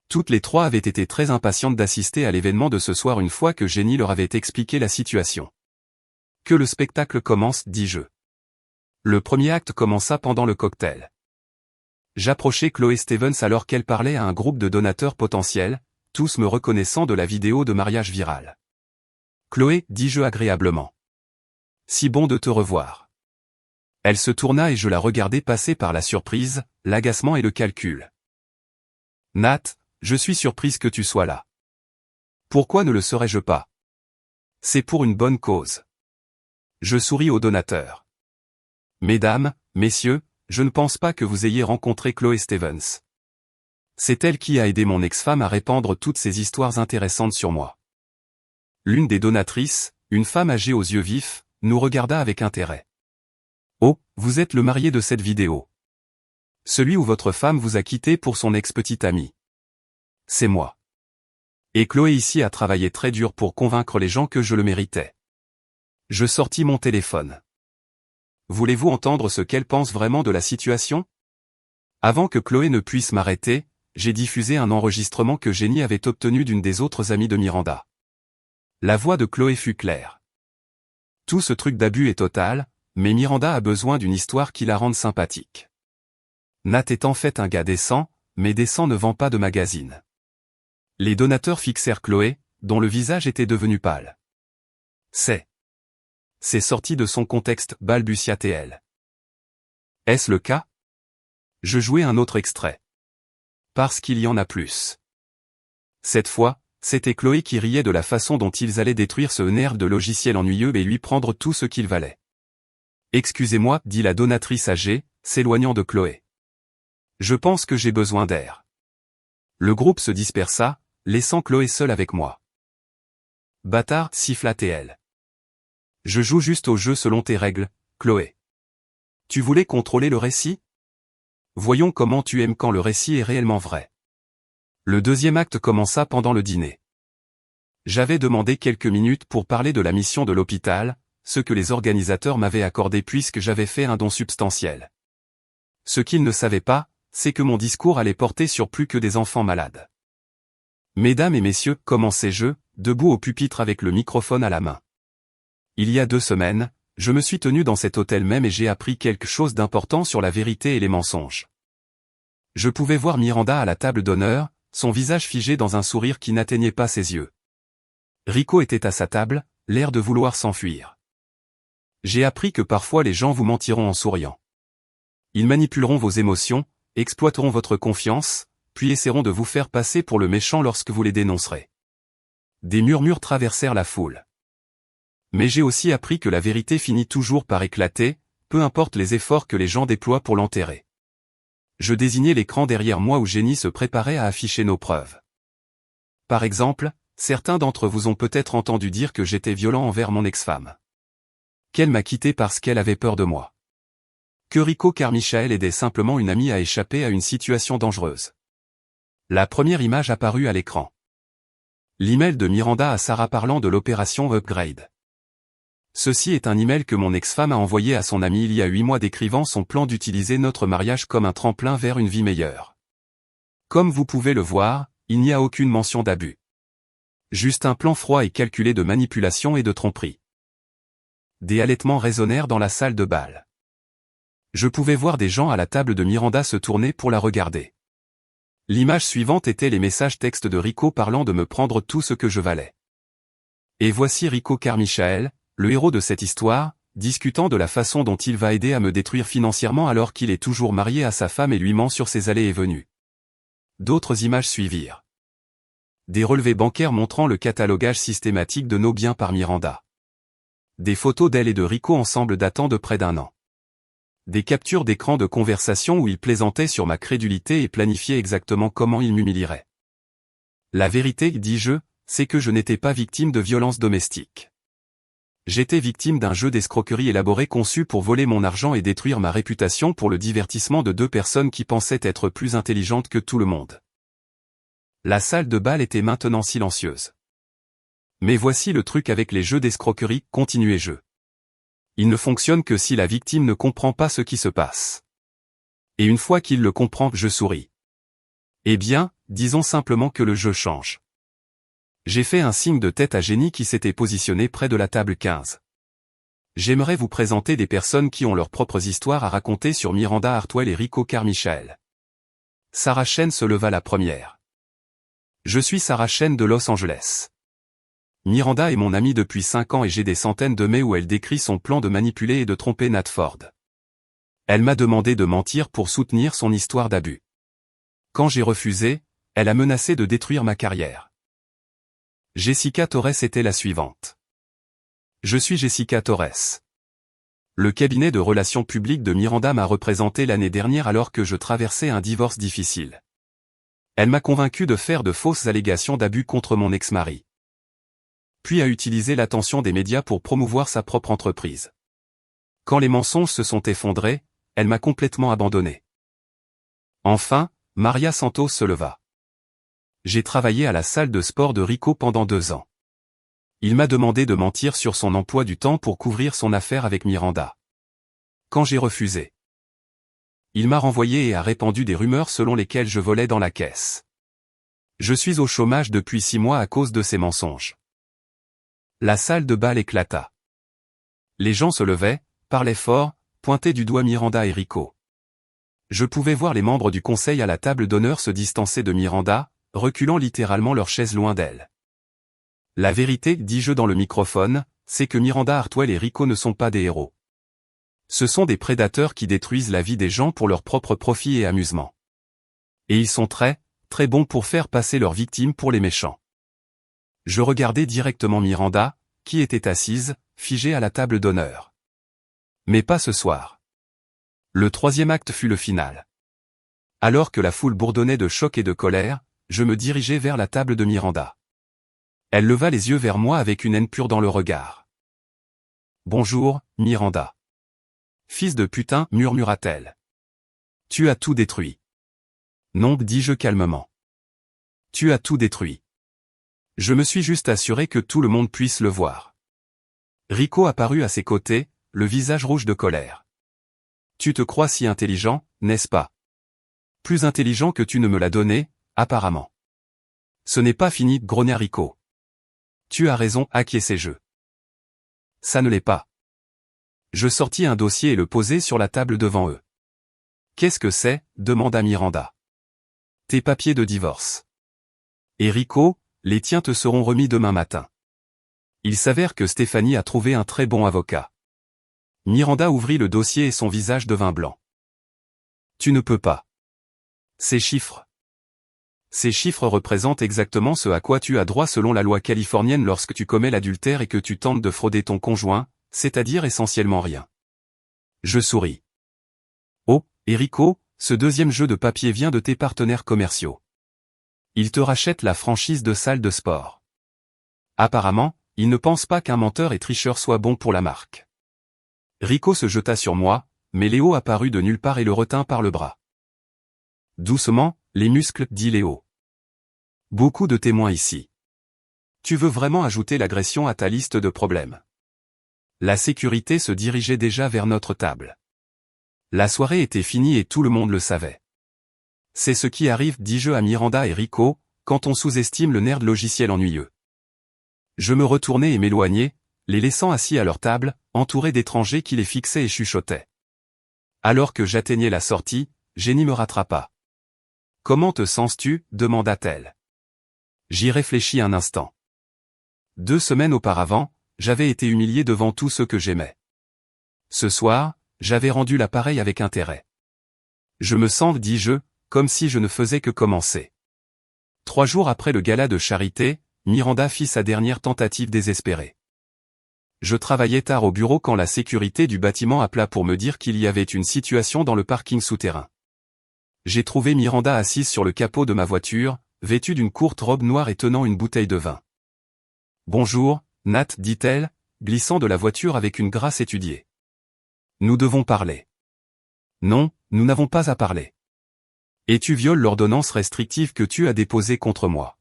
Toutes les 3 avaient été très impatientes d'assister à l'événement de ce soir une fois que Jenny leur avait expliqué la situation. Que le spectacle commence, dis-je. Le premier acte commença pendant le cocktail. J'approchai Chloé Stevens alors qu'elle parlait à un groupe de donateurs potentiels, tous me reconnaissant de la vidéo de mariage virale. Chloé, dis-je agréablement. Si bon de te revoir. Elle se tourna et je la regardai passer par la surprise, l'agacement et le calcul. Nat, je suis surprise que tu sois là. Pourquoi ne le serais-je pas? C'est pour une bonne cause. Je souris aux donateurs. Mesdames, messieurs, je ne pense pas que vous ayez rencontré Chloé Stevens. C'est elle qui a aidé mon ex-femme à répandre toutes ces histoires intéressantes sur moi. L'une des donatrices, une femme âgée aux yeux vifs, nous regarda avec intérêt. Oh, vous êtes le marié de cette vidéo. Celui où votre femme vous a quitté pour son ex-petite amie. C'est moi. Et Chloé ici a travaillé très dur pour convaincre les gens que je le méritais. Je sortis mon téléphone. Voulez-vous entendre ce qu'elle pense vraiment de la situation? Avant que Chloé ne puisse m'arrêter, j'ai diffusé un enregistrement que Jenny avait obtenu d'une des autres amies de Miranda. La voix de Chloé fut claire. Tout ce truc d'abus est total, mais Miranda a besoin d'une histoire qui la rende sympathique. Nat est en fait un gars décent, mais décent ne vend pas de magazine. Les donateurs fixèrent Chloé, dont le visage était devenu pâle. C'est sorti de son contexte, balbutia-t-elle. Est-ce le cas? Je jouai un autre extrait. Parce qu'il y en a plus. Cette fois, c'était Chloé qui riait de la façon dont ils allaient détruire ce nerf de logiciel ennuyeux et lui prendre tout ce qu'il valait. Excusez-moi, dit la donatrice âgée, s'éloignant de Chloé. Je pense que j'ai besoin d'air. Le groupe se dispersa, laissant Chloé seule avec moi. Bâtard, siffla-t-elle. Je joue juste au jeu selon tes règles, Chloé. Tu voulais contrôler le récit? Voyons comment tu aimes quand le récit est réellement vrai. Le deuxième acte commença pendant le dîner. J'avais demandé quelques minutes pour parler de la mission de l'hôpital, ce que les organisateurs m'avaient accordé puisque j'avais fait un don substantiel. Ce qu'ils ne savaient pas, c'est que mon discours allait porter sur plus que des enfants malades. Mesdames et messieurs, commençai-je, debout au pupitre avec le microphone à la main. Il y a 2 semaines, je me suis tenu dans cet hôtel même et j'ai appris quelque chose d'important sur la vérité et les mensonges. Je pouvais voir Miranda à la table d'honneur, son visage figé dans un sourire qui n'atteignait pas ses yeux. Rico était à sa table, l'air de vouloir s'enfuir. J'ai appris que parfois les gens vous mentiront en souriant. Ils manipuleront vos émotions, exploiteront votre confiance, puis essaieront de vous faire passer pour le méchant lorsque vous les dénoncerez. Des murmures traversèrent la foule. Mais j'ai aussi appris que la vérité finit toujours par éclater, peu importe les efforts que les gens déploient pour l'enterrer. Je désignai l'écran derrière moi où Jenny se préparait à afficher nos preuves. Par exemple, certains d'entre vous ont peut-être entendu dire que j'étais violent envers mon ex-femme. Qu'elle m'a quitté parce qu'elle avait peur de moi. Que Rico Carmichael aidait simplement une amie à échapper à une situation dangereuse. La première image apparut à l'écran. L'email de Miranda à Sarah parlant de l'opération Upgrade. Ceci est un email que mon ex-femme a envoyé à son ami il y a 8 mois décrivant son plan d'utiliser notre mariage comme un tremplin vers une vie meilleure. Comme vous pouvez le voir, il n'y a aucune mention d'abus. Juste un plan froid et calculé de manipulation et de tromperie. Des halètements résonnèrent dans la salle de bal. Je pouvais voir des gens à la table de Miranda se tourner pour la regarder. L'image suivante était les messages textes de Rico parlant de me prendre tout ce que je valais. Et voici Rico Carmichael, le héros de cette histoire, discutant de la façon dont il va aider à me détruire financièrement alors qu'il est toujours marié à sa femme et lui ment sur ses allées et venues. D'autres images suivirent. Des relevés bancaires montrant le catalogage systématique de nos biens par Miranda. Des photos d'elle et de Rico ensemble datant de près d'1 an. Des captures d'écran de conversation où il plaisantait sur ma crédulité et planifiait exactement comment il m'humilierait. La vérité, dis-je, c'est que je n'étais pas victime de violences domestiques. J'étais victime d'un jeu d'escroquerie élaboré conçu pour voler mon argent et détruire ma réputation pour le divertissement de 2 personnes qui pensaient être plus intelligentes que tout le monde. La salle de bal était maintenant silencieuse. Mais voici le truc avec les jeux d'escroquerie, continuai-je. Il ne fonctionne que si la victime ne comprend pas ce qui se passe. Et une fois qu'il le comprend, je souris. Eh bien, disons simplement que le jeu change. J'ai fait un signe de tête à Jenny qui s'était positionnée près de la table 15. J'aimerais vous présenter des personnes qui ont leurs propres histoires à raconter sur Miranda Hartwell et Rico Carmichael. Sarah Chen se leva la première. Je suis Sarah Chen de Los Angeles. Miranda est mon amie depuis 5 ans et j'ai des centaines de mails où elle décrit son plan de manipuler et de tromper Nat Ford. Elle m'a demandé de mentir pour soutenir son histoire d'abus. Quand j'ai refusé, elle a menacé de détruire ma carrière. Jessica Torres était la suivante. Je suis Jessica Torres. Le cabinet de relations publiques de Miranda m'a représenté l'année dernière alors que je traversais un divorce difficile. Elle m'a convaincu de faire de fausses allégations d'abus contre mon ex-mari. Puis a utilisé l'attention des médias pour promouvoir sa propre entreprise. Quand les mensonges se sont effondrés, elle m'a complètement abandonné. Enfin, Maria Santos se leva. J'ai travaillé à la salle de sport de Rico pendant 2 ans. Il m'a demandé de mentir sur son emploi du temps pour couvrir son affaire avec Miranda. Quand j'ai refusé, il m'a renvoyé et a répandu des rumeurs selon lesquelles je volais dans la caisse. Je suis au chômage depuis 6 mois à cause de ces mensonges. La salle de bal éclata. Les gens se levaient, parlaient fort, pointaient du doigt Miranda et Rico. Je pouvais voir les membres du conseil à la table d'honneur se distancer de Miranda, reculant littéralement leur chaise loin d'elle. La vérité, dis-je dans le microphone, c'est que Miranda Hartwell et Rico ne sont pas des héros. Ce sont des prédateurs qui détruisent la vie des gens pour leur propre profit et amusement. Et ils sont très, très bons pour faire passer leurs victimes pour les méchants. Je regardais directement Miranda, qui était assise, figée à la table d'honneur. Mais pas ce soir. Le 3e acte fut le final. Alors que la foule bourdonnait de choc et de colère, je me dirigeai vers la table de Miranda. Elle leva les yeux vers moi avec une haine pure dans le regard. « Bonjour, Miranda. »« Fils de putain, murmura-t-elle. Tu as tout détruit. »« Non, dis-je calmement. Tu as tout détruit. Je me suis juste assuré que tout le monde puisse le voir. » Rico apparut à ses côtés, le visage rouge de colère. « Tu te crois si intelligent, n'est-ce pas? Plus intelligent que tu ne me l'as donné, apparemment. »« Ce n'est pas fini, grogna Rico. »« Tu as raison, acquiesçai-je. »« Ça ne l'est pas. » Je sortis un dossier et le posai sur la table devant eux. « Qu'est-ce que c'est ?» demanda Miranda. « Tes papiers de divorce. »« Et Rico, les tiens te seront remis demain matin. » Il s'avère que Stéphanie a trouvé un très bon avocat. Miranda ouvrit le dossier et son visage devint blanc. « Tu ne peux pas. Ces chiffres. Ces chiffres représentent exactement ce à quoi tu as droit selon la loi californienne lorsque tu commets l'adultère et que tu tentes de frauder ton conjoint, c'est-à-dire essentiellement rien. » Je souris. « Oh, et Rico, ce 2e jeu de papier vient de tes partenaires commerciaux. Ils te rachètent la franchise de salle de sport. Apparemment, ils ne pensent pas qu'un menteur et tricheur soit bon pour la marque. » Rico se jeta sur moi, mais Léo apparut de nulle part et le retint par le bras. « Doucement, les muscles, dit Léo. Beaucoup de témoins ici. Tu veux vraiment ajouter l'agression à ta liste de problèmes. » La sécurité se dirigeait déjà vers notre table. La soirée était finie et tout le monde le savait. C'est ce qui arrive, dis-je à Miranda et Rico, quand on sous-estime le nerd logiciel ennuyeux. Je me retournai et m'éloignai, les laissant assis à leur table, entourés d'étrangers qui les fixaient et chuchotaient. Alors que j'atteignais la sortie, Jenny me rattrapa. « Comment te sens-tu » demanda-t-elle. J'y réfléchis un instant. 2 semaines auparavant, j'avais été humilié devant tous ceux que j'aimais. Ce soir, j'avais rendu l'appareil avec intérêt. Je me sens, dis-je, comme si je ne faisais que commencer. 3 jours après le gala de charité, Miranda fit sa dernière tentative désespérée. Je travaillais tard au bureau quand la sécurité du bâtiment appela pour me dire qu'il y avait une situation dans le parking souterrain. J'ai trouvé Miranda assise sur le capot de ma voiture, vêtue d'une courte robe noire et tenant une bouteille de vin. « Bonjour, Nat, dit-elle, glissant de la voiture avec une grâce étudiée. Nous devons parler. Non, nous n'avons pas à parler. Et tu violes l'ordonnance restrictive que tu as déposée contre moi.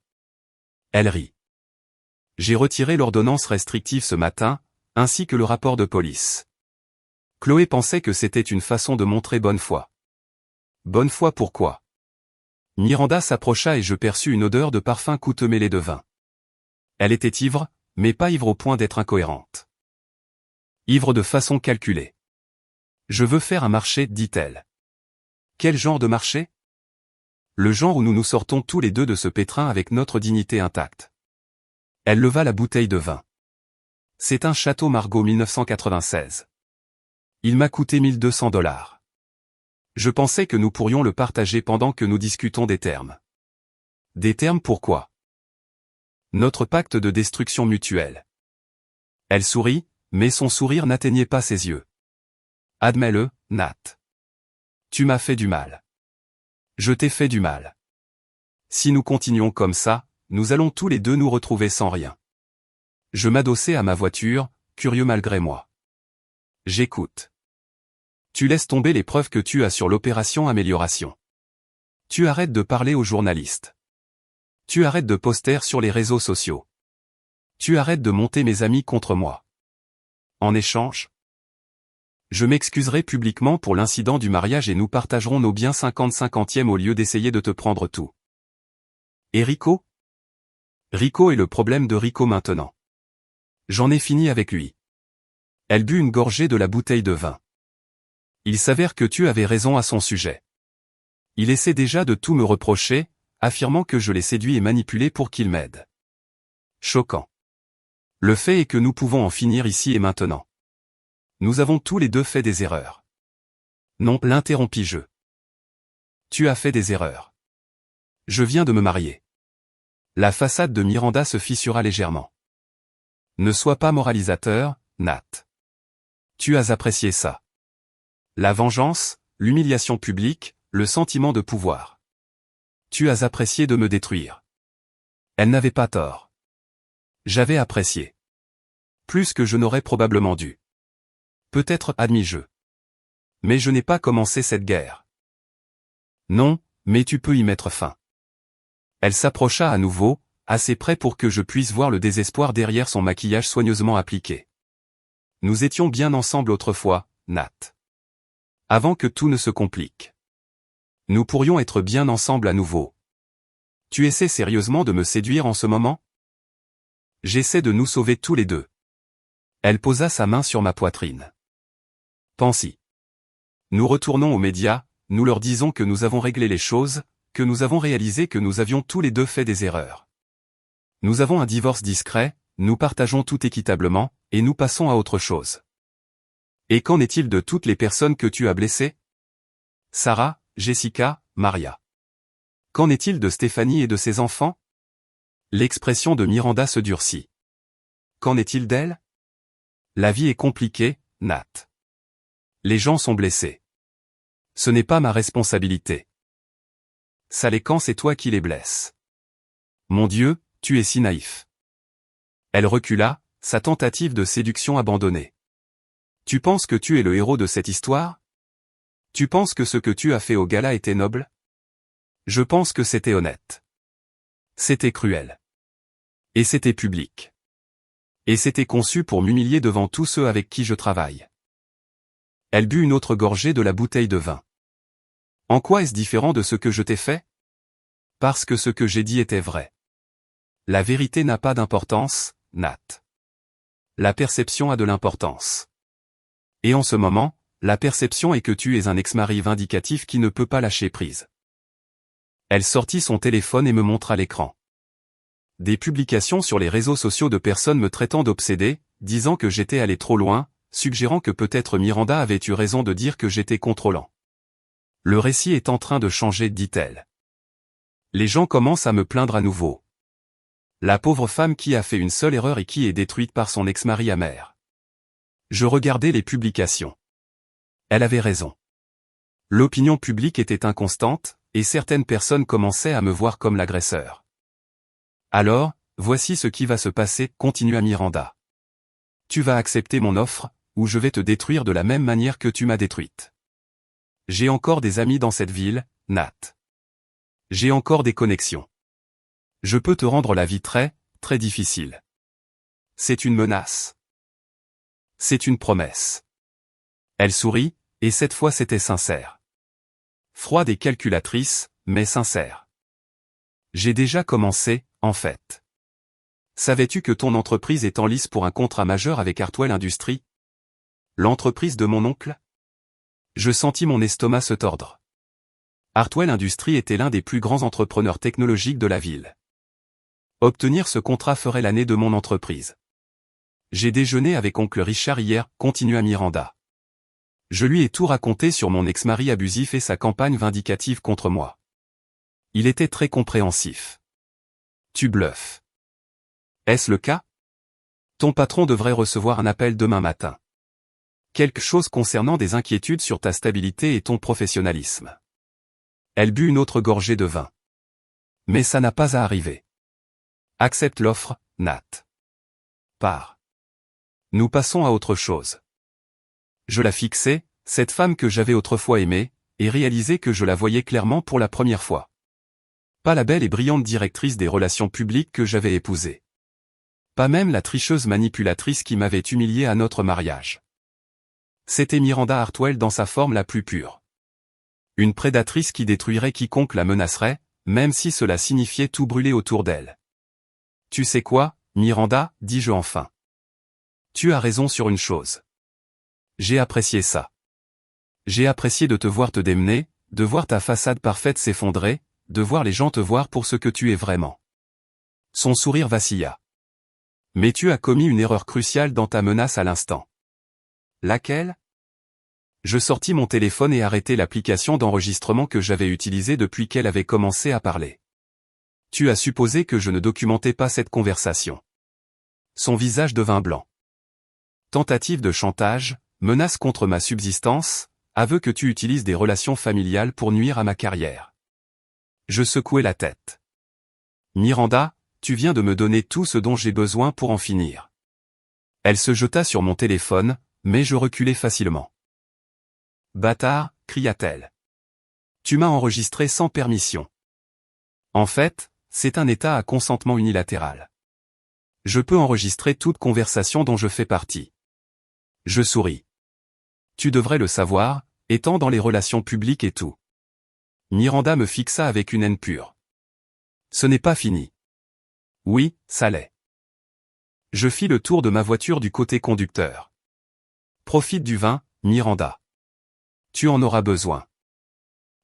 Elle rit. J'ai retiré l'ordonnance restrictive ce matin, ainsi que le rapport de police. Chloé pensait que c'était une façon de montrer bonne foi. Bonne foi pourquoi? Miranda s'approcha et je perçus une odeur de parfum coûteux mêlé de vin. Elle était ivre, mais pas ivre au point d'être incohérente. Ivre de façon calculée. Je veux faire un marché, dit-elle. Quel genre de marché? Le genre où nous nous sortons tous les deux de ce pétrin avec notre dignité intacte. Elle leva la bouteille de vin. C'est un Château Margaux 1996. Il m'a coûté $1200. Je pensais que nous pourrions le partager pendant que nous discutons des termes. Des termes pourquoi? Notre pacte de destruction mutuelle. Elle sourit, mais son sourire n'atteignait pas ses yeux. Admets-le, Nat. Tu m'as fait du mal. Je t'ai fait du mal. Si nous continuons comme ça, nous allons tous les deux nous retrouver sans rien. Je m'adossai à ma voiture, curieux malgré moi. J'écoute. Tu laisses tomber les preuves que tu as sur l'opération Amélioration. Tu arrêtes de parler aux journalistes. Tu arrêtes de poster sur les réseaux sociaux. Tu arrêtes de monter mes amis contre moi. En échange, je m'excuserai publiquement pour l'incident du mariage et nous partagerons nos biens 50-50e au lieu d'essayer de te prendre tout. Et Rico? Rico est le problème de Rico maintenant. J'en ai fini avec lui. Elle but une gorgée de la bouteille de vin. Il s'avère que tu avais raison à son sujet. Il essaie déjà de tout me reprocher, affirmant que je l'ai séduit et manipulé pour qu'il m'aide. Choquant. Le fait est que nous pouvons en finir ici et maintenant. Nous avons tous les deux fait des erreurs. Non, l'interrompis-je. Tu as fait des erreurs. Je viens de me marier. La façade de Miranda se fissura légèrement. Ne sois pas moralisateur, Nat. Tu as apprécié ça. La vengeance, l'humiliation publique, le sentiment de pouvoir. Tu as apprécié de me détruire. Elle n'avait pas tort. J'avais apprécié. Plus que je n'aurais probablement dû. Peut-être, admis-je. Mais je n'ai pas commencé cette guerre. Non, mais tu peux y mettre fin. Elle s'approcha à nouveau, assez près pour que je puisse voir le désespoir derrière son maquillage soigneusement appliqué. Nous étions bien ensemble autrefois, Nat. Avant que tout ne se complique. Nous pourrions être bien ensemble à nouveau. Tu essaies sérieusement de me séduire en ce moment? J'essaie de nous sauver tous les deux. Elle posa sa main sur ma poitrine. Pense-y. Nous retournons aux médias, nous leur disons que nous avons réglé les choses, que nous avons réalisé que nous avions tous les deux fait des erreurs. Nous avons un divorce discret, nous partageons tout équitablement, et nous passons à autre chose. Et qu'en est-il de toutes les personnes que tu as blessées? Sarah, Jessica, Maria. Qu'en est-il de Stéphanie et de ses enfants? L'expression de Miranda se durcit. Qu'en est-il d'elle? La vie est compliquée, Nat. Les gens sont blessés. Ce n'est pas ma responsabilité. Ça l'est quand c'est toi qui les blesses. Mon Dieu, tu es si naïf. Elle recula, sa tentative de séduction abandonnée. Tu penses que tu es le héros de cette histoire? Tu penses que ce que tu as fait au gala était noble? Je pense que c'était honnête. C'était cruel. Et c'était public. Et c'était conçu pour m'humilier devant tous ceux avec qui je travaille. Elle but une autre gorgée de la bouteille de vin. En quoi est-ce différent de ce que je t'ai fait? Parce que ce que j'ai dit était vrai. La vérité n'a pas d'importance, Nat. La perception a de l'importance. Et en ce moment, la perception est que tu es un ex-mari vindicatif qui ne peut pas lâcher prise. Elle sortit son téléphone et me montra l'écran. Des publications sur les réseaux sociaux de personnes me traitant d'obsédé, disant que j'étais allé trop loin, suggérant que peut-être Miranda avait eu raison de dire que j'étais contrôlant. Le récit est en train de changer, dit-elle. Les gens commencent à me plaindre à nouveau. La pauvre femme qui a fait une seule erreur et qui est détruite par son ex-mari amer. Je regardais les publications. Elle avait raison. L'opinion publique était inconstante, et certaines personnes commençaient à me voir comme l'agresseur. Alors, voici ce qui va se passer, continua Miranda. Tu vas accepter mon offre, ou je vais te détruire de la même manière que tu m'as détruite. J'ai encore des amis dans cette ville, Nat. J'ai encore des connexions. Je peux te rendre la vie très, très difficile. C'est une menace. C'est une promesse. Elle sourit, et cette fois c'était sincère. Froide et calculatrice, mais sincère. J'ai déjà commencé, en fait. Savais-tu que ton entreprise est en lice pour un contrat majeur avec Hartwell Industries? L'entreprise de mon oncle? Je sentis mon estomac se tordre. Hartwell Industries était l'un des plus grands entrepreneurs technologiques de la ville. Obtenir ce contrat ferait l'année de mon entreprise. J'ai déjeuné avec oncle Richard hier, continua Miranda. Je lui ai tout raconté sur mon ex-mari abusif et sa campagne vindicative contre moi. Il était très compréhensif. Tu bluffes. Est-ce le cas? Ton patron devrait recevoir un appel demain matin. Quelque chose concernant des inquiétudes sur ta stabilité et ton professionnalisme. Elle but une autre gorgée de vin. Mais ça n'a pas à arriver. Accepte l'offre, Nat. Pars. Nous passons à autre chose. Je la fixais, cette femme que j'avais autrefois aimée, et réalisais que je la voyais clairement pour la première fois. Pas la belle et brillante directrice des relations publiques que j'avais épousée. Pas même la tricheuse manipulatrice qui m'avait humilié à notre mariage. C'était Miranda Hartwell dans sa forme la plus pure. Une prédatrice qui détruirait quiconque la menacerait, même si cela signifiait tout brûler autour d'elle. Tu sais quoi, Miranda, dis-je enfin. Tu as raison sur une chose. J'ai apprécié ça. J'ai apprécié de te voir te démener, de voir ta façade parfaite s'effondrer, de voir les gens te voir pour ce que tu es vraiment. Son sourire vacilla. Mais tu as commis une erreur cruciale dans ta menace à l'instant. Laquelle? Je sortis mon téléphone et arrêtai l'application d'enregistrement que j'avais utilisée depuis qu'elle avait commencé à parler. Tu as supposé que je ne documentais pas cette conversation. Son visage devint blanc. Tentative de chantage, menace contre ma subsistance, aveu que tu utilises des relations familiales pour nuire à ma carrière. Je secouai la tête. Miranda, tu viens de me donner tout ce dont j'ai besoin pour en finir. Elle se jeta sur mon téléphone, mais je reculai facilement. Bâtard, cria-t-elle. Tu m'as enregistré sans permission. En fait, c'est un état à consentement unilatéral. Je peux enregistrer toute conversation dont je fais partie. Je souris. Tu devrais le savoir, étant dans les relations publiques et tout. Miranda me fixa avec une haine pure. Ce n'est pas fini. Oui, ça l'est. Je fis le tour de ma voiture du côté conducteur. Profite du vin, Miranda. Tu en auras besoin.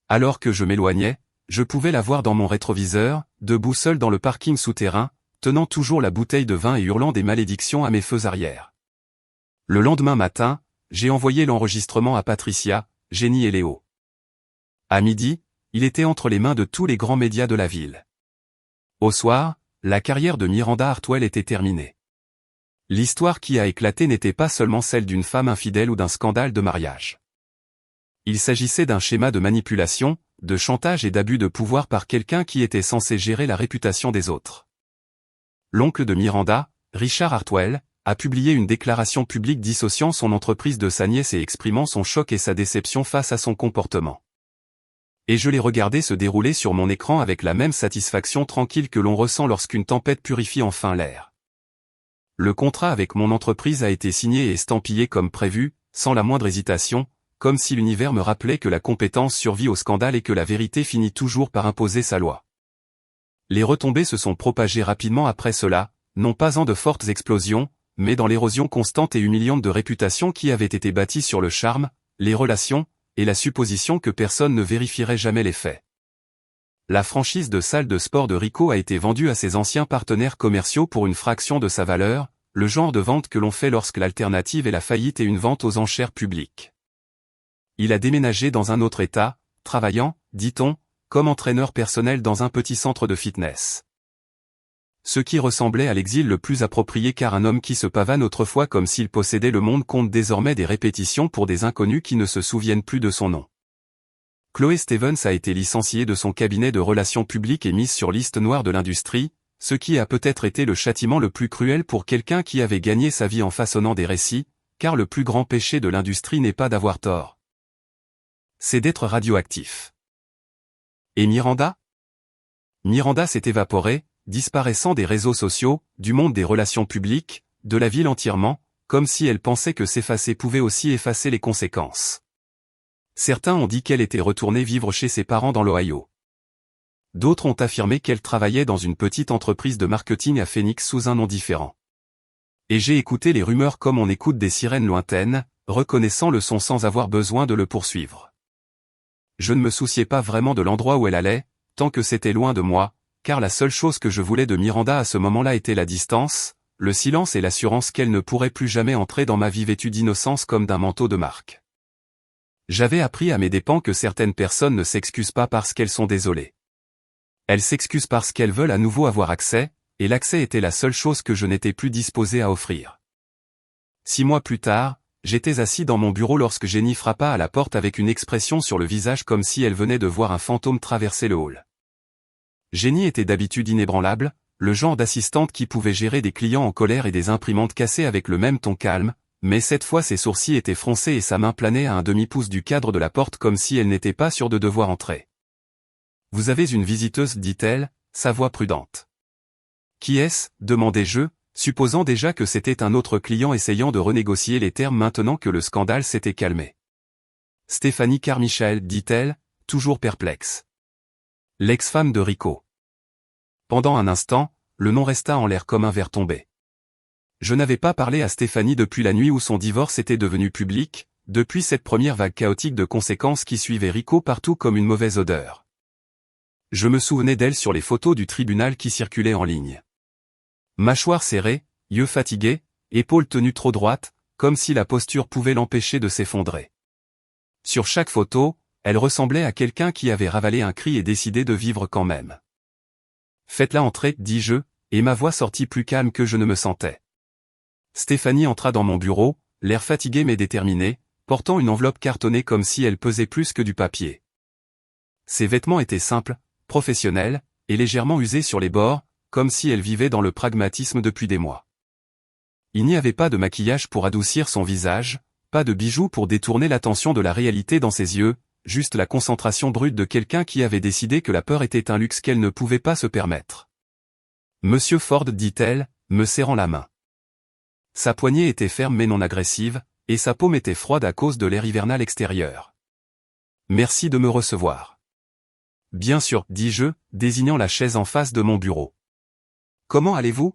Alors que je m'éloignais, je pouvais la voir dans mon rétroviseur, debout seule dans le parking souterrain, tenant toujours la bouteille de vin et hurlant des malédictions à mes feux arrière. Le lendemain matin, j'ai envoyé l'enregistrement à Patricia, Jenny et Léo. À midi, il était entre les mains de tous les grands médias de la ville. Au soir, la carrière de Miranda Hartwell était terminée. L'histoire qui a éclaté n'était pas seulement celle d'une femme infidèle ou d'un scandale de mariage. Il s'agissait d'un schéma de manipulation, de chantage et d'abus de pouvoir par quelqu'un qui était censé gérer la réputation des autres. L'oncle de Miranda, Richard Hartwell, a publié une déclaration publique dissociant son entreprise de sa nièce et exprimant son choc et sa déception face à son comportement. Et je l'ai regardé se dérouler sur mon écran avec la même satisfaction tranquille que l'on ressent lorsqu'une tempête purifie enfin l'air. Le contrat avec mon entreprise a été signé et estampillé comme prévu, sans la moindre hésitation, comme si l'univers me rappelait que la compétence survit au scandale et que la vérité finit toujours par imposer sa loi. Les retombées se sont propagées rapidement après cela, non pas en de fortes explosions, mais dans l'érosion constante et humiliante de réputation qui avait été bâtie sur le charme, les relations, et la supposition que personne ne vérifierait jamais les faits. La franchise de salle de sport de Rico a été vendue à ses anciens partenaires commerciaux pour une fraction de sa valeur, le genre de vente que l'on fait lorsque l'alternative est la faillite et une vente aux enchères publiques. Il a déménagé dans un autre état, travaillant, dit-on, comme entraîneur personnel dans un petit centre de fitness. Ce qui ressemblait à l'exil le plus approprié car un homme qui se pavane autrefois comme s'il possédait le monde compte désormais des répétitions pour des inconnus qui ne se souviennent plus de son nom. Chloé Stevens a été licenciée de son cabinet de relations publiques et mise sur liste noire de l'industrie, ce qui a peut-être été le châtiment le plus cruel pour quelqu'un qui avait gagné sa vie en façonnant des récits, car le plus grand péché de l'industrie n'est pas d'avoir tort. C'est d'être radioactif. Et Miranda ? Miranda s'est évaporée, disparaissant des réseaux sociaux, du monde des relations publiques, de la ville entièrement, comme si elle pensait que s'effacer pouvait aussi effacer les conséquences. Certains ont dit qu'elle était retournée vivre chez ses parents dans l'Ohio. D'autres ont affirmé qu'elle travaillait dans une petite entreprise de marketing à Phoenix sous un nom différent. Et j'ai écouté les rumeurs comme on écoute des sirènes lointaines, reconnaissant le son sans avoir besoin de le poursuivre. Je ne me souciais pas vraiment de l'endroit où elle allait, tant que c'était loin de moi, car la seule chose que je voulais de Miranda à ce moment-là était la distance, le silence et l'assurance qu'elle ne pourrait plus jamais entrer dans ma vie vêtue d'innocence comme d'un manteau de marque. J'avais appris à mes dépens que certaines personnes ne s'excusent pas parce qu'elles sont désolées. Elles s'excusent parce qu'elles veulent à nouveau avoir accès, et l'accès était la seule chose que je n'étais plus disposé à offrir. 6 mois plus tard, j'étais assis dans mon bureau lorsque Jenny frappa à la porte avec une expression sur le visage comme si elle venait de voir un fantôme traverser le hall. Jenny était d'habitude inébranlable, le genre d'assistante qui pouvait gérer des clients en colère et des imprimantes cassées avec le même ton calme, mais cette fois ses sourcils étaient froncés et sa main planait à un demi-pouce du cadre de la porte comme si elle n'était pas sûre de devoir entrer. « Vous avez une visiteuse, dit-elle, sa voix prudente. »« Qui est-ce » demandai-je, supposant déjà que c'était un autre client essayant de renégocier les termes maintenant que le scandale s'était calmé. « Stéphanie Carmichael, dit-elle, toujours perplexe. L'ex-femme de Rico. » Pendant un instant, le nom resta en l'air comme un verre tombé. Je n'avais pas parlé à Stéphanie depuis la nuit où son divorce était devenu public, depuis cette première vague chaotique de conséquences qui suivait Rico partout comme une mauvaise odeur. Je me souvenais d'elle sur les photos du tribunal qui circulaient en ligne. Mâchoire serrée, yeux fatigués, épaules tenues trop droites, comme si la posture pouvait l'empêcher de s'effondrer. Sur chaque photo, elle ressemblait à quelqu'un qui avait ravalé un cri et décidé de vivre quand même. « Faites-la entrer, dis-je, et ma voix sortit plus calme que je ne me sentais. Stéphanie entra dans mon bureau, l'air fatigué mais déterminé, portant une enveloppe cartonnée comme si elle pesait plus que du papier. Ses vêtements étaient simples, professionnels, et légèrement usés sur les bords, comme si elle vivait dans le pragmatisme depuis des mois. Il n'y avait pas de maquillage pour adoucir son visage, pas de bijoux pour détourner l'attention de la réalité dans ses yeux, juste la concentration brute de quelqu'un qui avait décidé que la peur était un luxe qu'elle ne pouvait pas se permettre. « Monsieur Ford, dit-elle, me serrant la main. Sa poignée était ferme mais non agressive, et sa paume était froide à cause de l'air hivernal extérieur. « Merci de me recevoir. »« Bien sûr, dis-je, désignant la chaise en face de mon bureau. »« Comment allez-vous »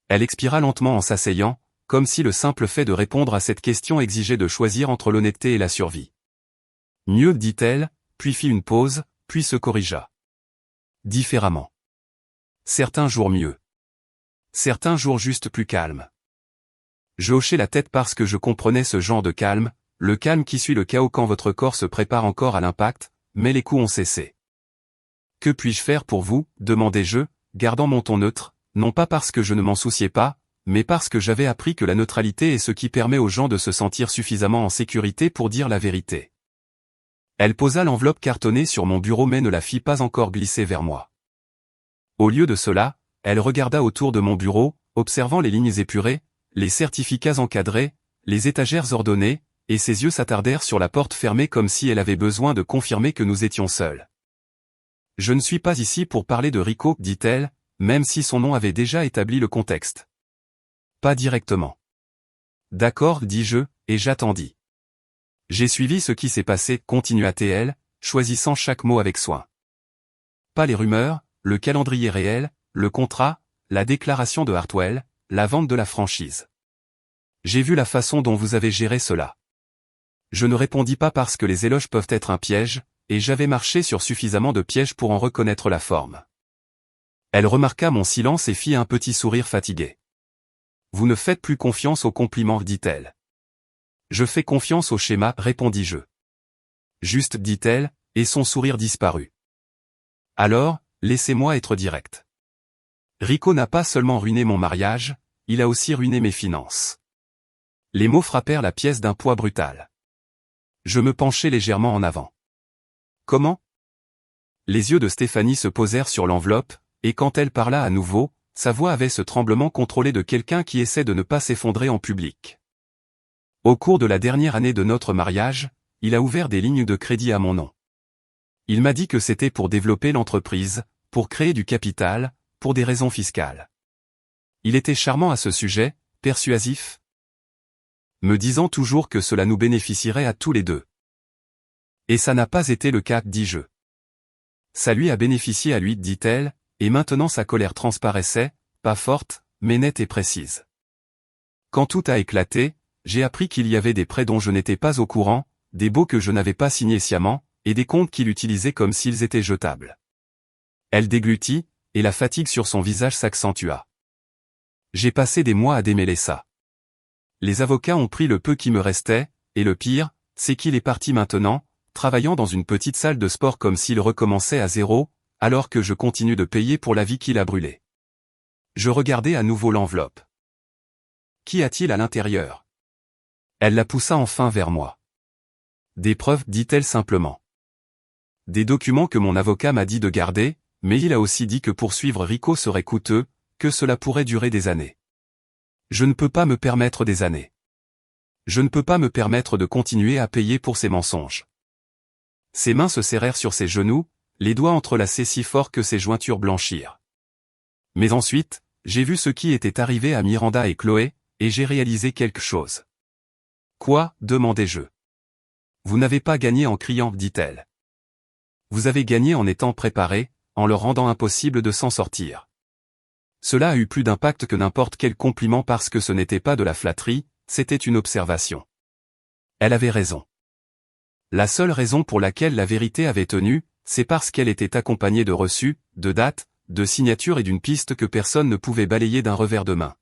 Elle expira lentement en s'asseyant, comme si le simple fait de répondre à cette question exigeait de choisir entre l'honnêteté et la survie. « Mieux, dit-elle, puis fit une pause, puis se corrigea. « Différemment. Certains jours mieux. Certains jours juste plus calmes. » Je hochai la tête parce que je comprenais ce genre de calme, le calme qui suit le chaos quand votre corps se prépare encore à l'impact, mais les coups ont cessé. « Que puis-je faire pour vous » demandai-je, gardant mon ton neutre, non pas parce que je ne m'en souciais pas, mais parce que j'avais appris que la neutralité est ce qui permet aux gens de se sentir suffisamment en sécurité pour dire la vérité. Elle posa l'enveloppe cartonnée sur mon bureau mais ne la fit pas encore glisser vers moi. Au lieu de cela, elle regarda autour de mon bureau, observant les lignes épurées, les certificats encadrés, les étagères ordonnées, et ses yeux s'attardèrent sur la porte fermée comme si elle avait besoin de confirmer que nous étions seuls. « Je ne suis pas ici pour parler de Rico, dit-elle, même si son nom avait déjà établi le contexte. Pas directement. D'accord, dis-je, et j'attendis. J'ai suivi ce qui s'est passé, continua-t-elle, choisissant chaque mot avec soin. Pas les rumeurs, le calendrier réel, le contrat, la déclaration de Hartwell, la vente de la franchise. J'ai vu la façon dont vous avez géré cela. Je ne répondis pas parce que les éloges peuvent être un piège, et j'avais marché sur suffisamment de pièges pour en reconnaître la forme. Elle remarqua mon silence et fit un petit sourire fatigué. Vous ne faites plus confiance aux compliments, dit-elle. Je fais confiance au schéma, répondis-je. Juste, dit-elle, et son sourire disparut. Alors, laissez-moi être direct. Rico n'a pas seulement ruiné mon mariage, il a aussi ruiné mes finances. Les mots frappèrent la pièce d'un poids brutal. Je me penchai légèrement en avant. Comment? Les yeux de Stéphanie se posèrent sur l'enveloppe, et quand elle parla à nouveau, sa voix avait ce tremblement contrôlé de quelqu'un qui essaie de ne pas s'effondrer en public. Au cours de la dernière année de notre mariage, il a ouvert des lignes de crédit à mon nom. Il m'a dit que c'était pour développer l'entreprise, pour créer du capital, pour des raisons fiscales. Il était charmant à ce sujet, persuasif, me disant toujours que cela nous bénéficierait à tous les deux. Et ça n'a pas été le cas, dis-je. Ça lui a bénéficié à lui, dit-elle, et maintenant sa colère transparaissait, pas forte, mais nette et précise. Quand tout a éclaté, j'ai appris qu'il y avait des prêts dont je n'étais pas au courant, des baux que je n'avais pas signés sciemment, et des comptes qu'il utilisait comme s'ils étaient jetables. Elle déglutit, et la fatigue sur son visage s'accentua. J'ai passé des mois à démêler ça. Les avocats ont pris le peu qui me restait, et le pire, c'est qu'il est parti maintenant, travaillant dans une petite salle de sport comme s'il recommençait à zéro, alors que je continue de payer pour la vie qu'il a brûlée. Je regardai à nouveau l'enveloppe. Qu'y a-t-il à l'intérieur? Elle la poussa enfin vers moi. Des preuves, dit-elle simplement. Des documents que mon avocat m'a dit de garder, mais il a aussi dit que poursuivre Rico serait coûteux, que cela pourrait durer des années. Je ne peux pas me permettre des années. Je ne peux pas me permettre de continuer à payer pour ces mensonges. Ses mains se serrèrent sur ses genoux, les doigts entrelacés si fort que ses jointures blanchirent. Mais ensuite, j'ai vu ce qui était arrivé à Miranda et Chloé, et j'ai réalisé quelque chose. Quoi, demandai-je. Vous n'avez pas gagné en criant, dit-elle. Vous avez gagné en étant préparé, en leur rendant impossible de s'en sortir. Cela a eu plus d'impact que n'importe quel compliment parce que ce n'était pas de la flatterie, c'était une observation. Elle avait raison. La seule raison pour laquelle la vérité avait tenu, c'est parce qu'elle était accompagnée de reçus, de dates, de signatures et d'une piste que personne ne pouvait balayer d'un revers de main.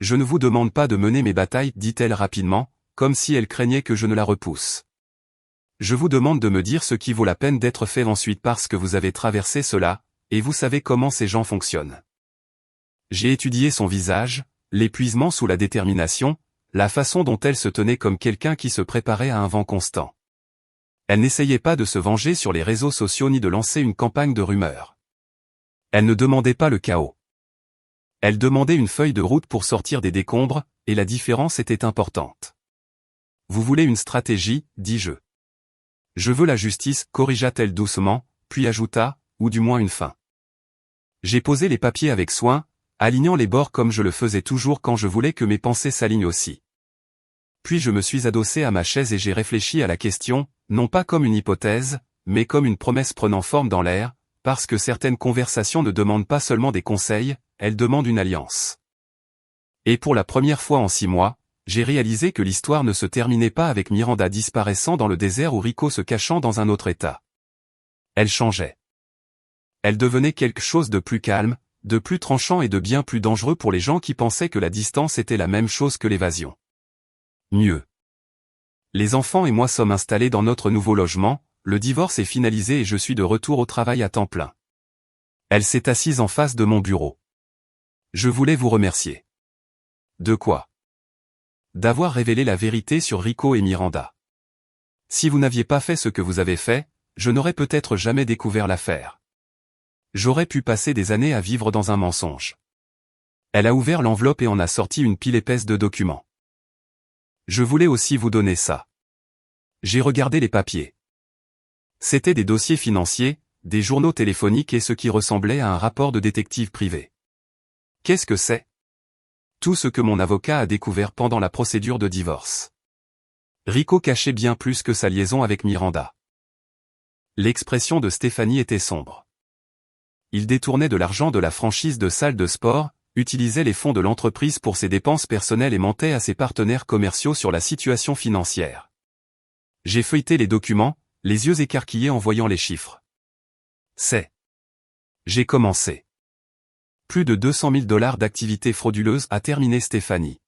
Je ne vous demande pas de mener mes batailles, dit-elle rapidement, comme si elle craignait que je ne la repousse. Je vous demande de me dire ce qui vaut la peine d'être fait ensuite parce que vous avez traversé cela, et vous savez comment ces gens fonctionnent. J'ai étudié son visage, l'épuisement sous la détermination, la façon dont elle se tenait comme quelqu'un qui se préparait à un vent constant. Elle n'essayait pas de se venger sur les réseaux sociaux ni de lancer une campagne de rumeurs. Elle ne demandait pas le chaos. Elle demandait une feuille de route pour sortir des décombres, et la différence était importante. Vous voulez une stratégie, dis-je. Je veux la justice, corrigea-t-elle doucement, puis ajouta, ou du moins une fin. J'ai posé les papiers avec soin, alignant les bords comme je le faisais toujours quand je voulais que mes pensées s'alignent aussi. Puis je me suis adossé à ma chaise et j'ai réfléchi à la question, non pas comme une hypothèse, mais comme une promesse prenant forme dans l'air, parce que certaines conversations ne demandent pas seulement des conseils, elles demandent une alliance. Et pour la première fois en 6 mois, j'ai réalisé que l'histoire ne se terminait pas avec Miranda disparaissant dans le désert ou Rico se cachant dans un autre état. Elle changeait. Elle devenait quelque chose de plus calme, de plus tranchant et de bien plus dangereux pour les gens qui pensaient que la distance était la même chose que l'évasion. Mieux. Les enfants et moi sommes installés dans notre nouveau logement, le divorce est finalisé et je suis de retour au travail à temps plein. Elle s'est assise en face de mon bureau. Je voulais vous remercier. De quoi? D'avoir révélé la vérité sur Rico et Miranda. Si vous n'aviez pas fait ce que vous avez fait, je n'aurais peut-être jamais découvert l'affaire. J'aurais pu passer des années à vivre dans un mensonge. Elle a ouvert l'enveloppe et en a sorti une pile épaisse de documents. Je voulais aussi vous donner ça. J'ai regardé les papiers. C'étaient des dossiers financiers, des journaux téléphoniques et ce qui ressemblait à un rapport de détective privé. Qu'est-ce que c'est? Tout ce que mon avocat a découvert pendant la procédure de divorce. Rico cachait bien plus que sa liaison avec Miranda. L'expression de Stéphanie était sombre. Il détournait de l'argent de la franchise de salle de sport, utilisait les fonds de l'entreprise pour ses dépenses personnelles et mentait à ses partenaires commerciaux sur la situation financière. J'ai feuilleté les documents, les yeux écarquillés en voyant les chiffres. J'ai commencé. Plus de 200 000 $ d'activités frauduleuses a terminé Stéphanie.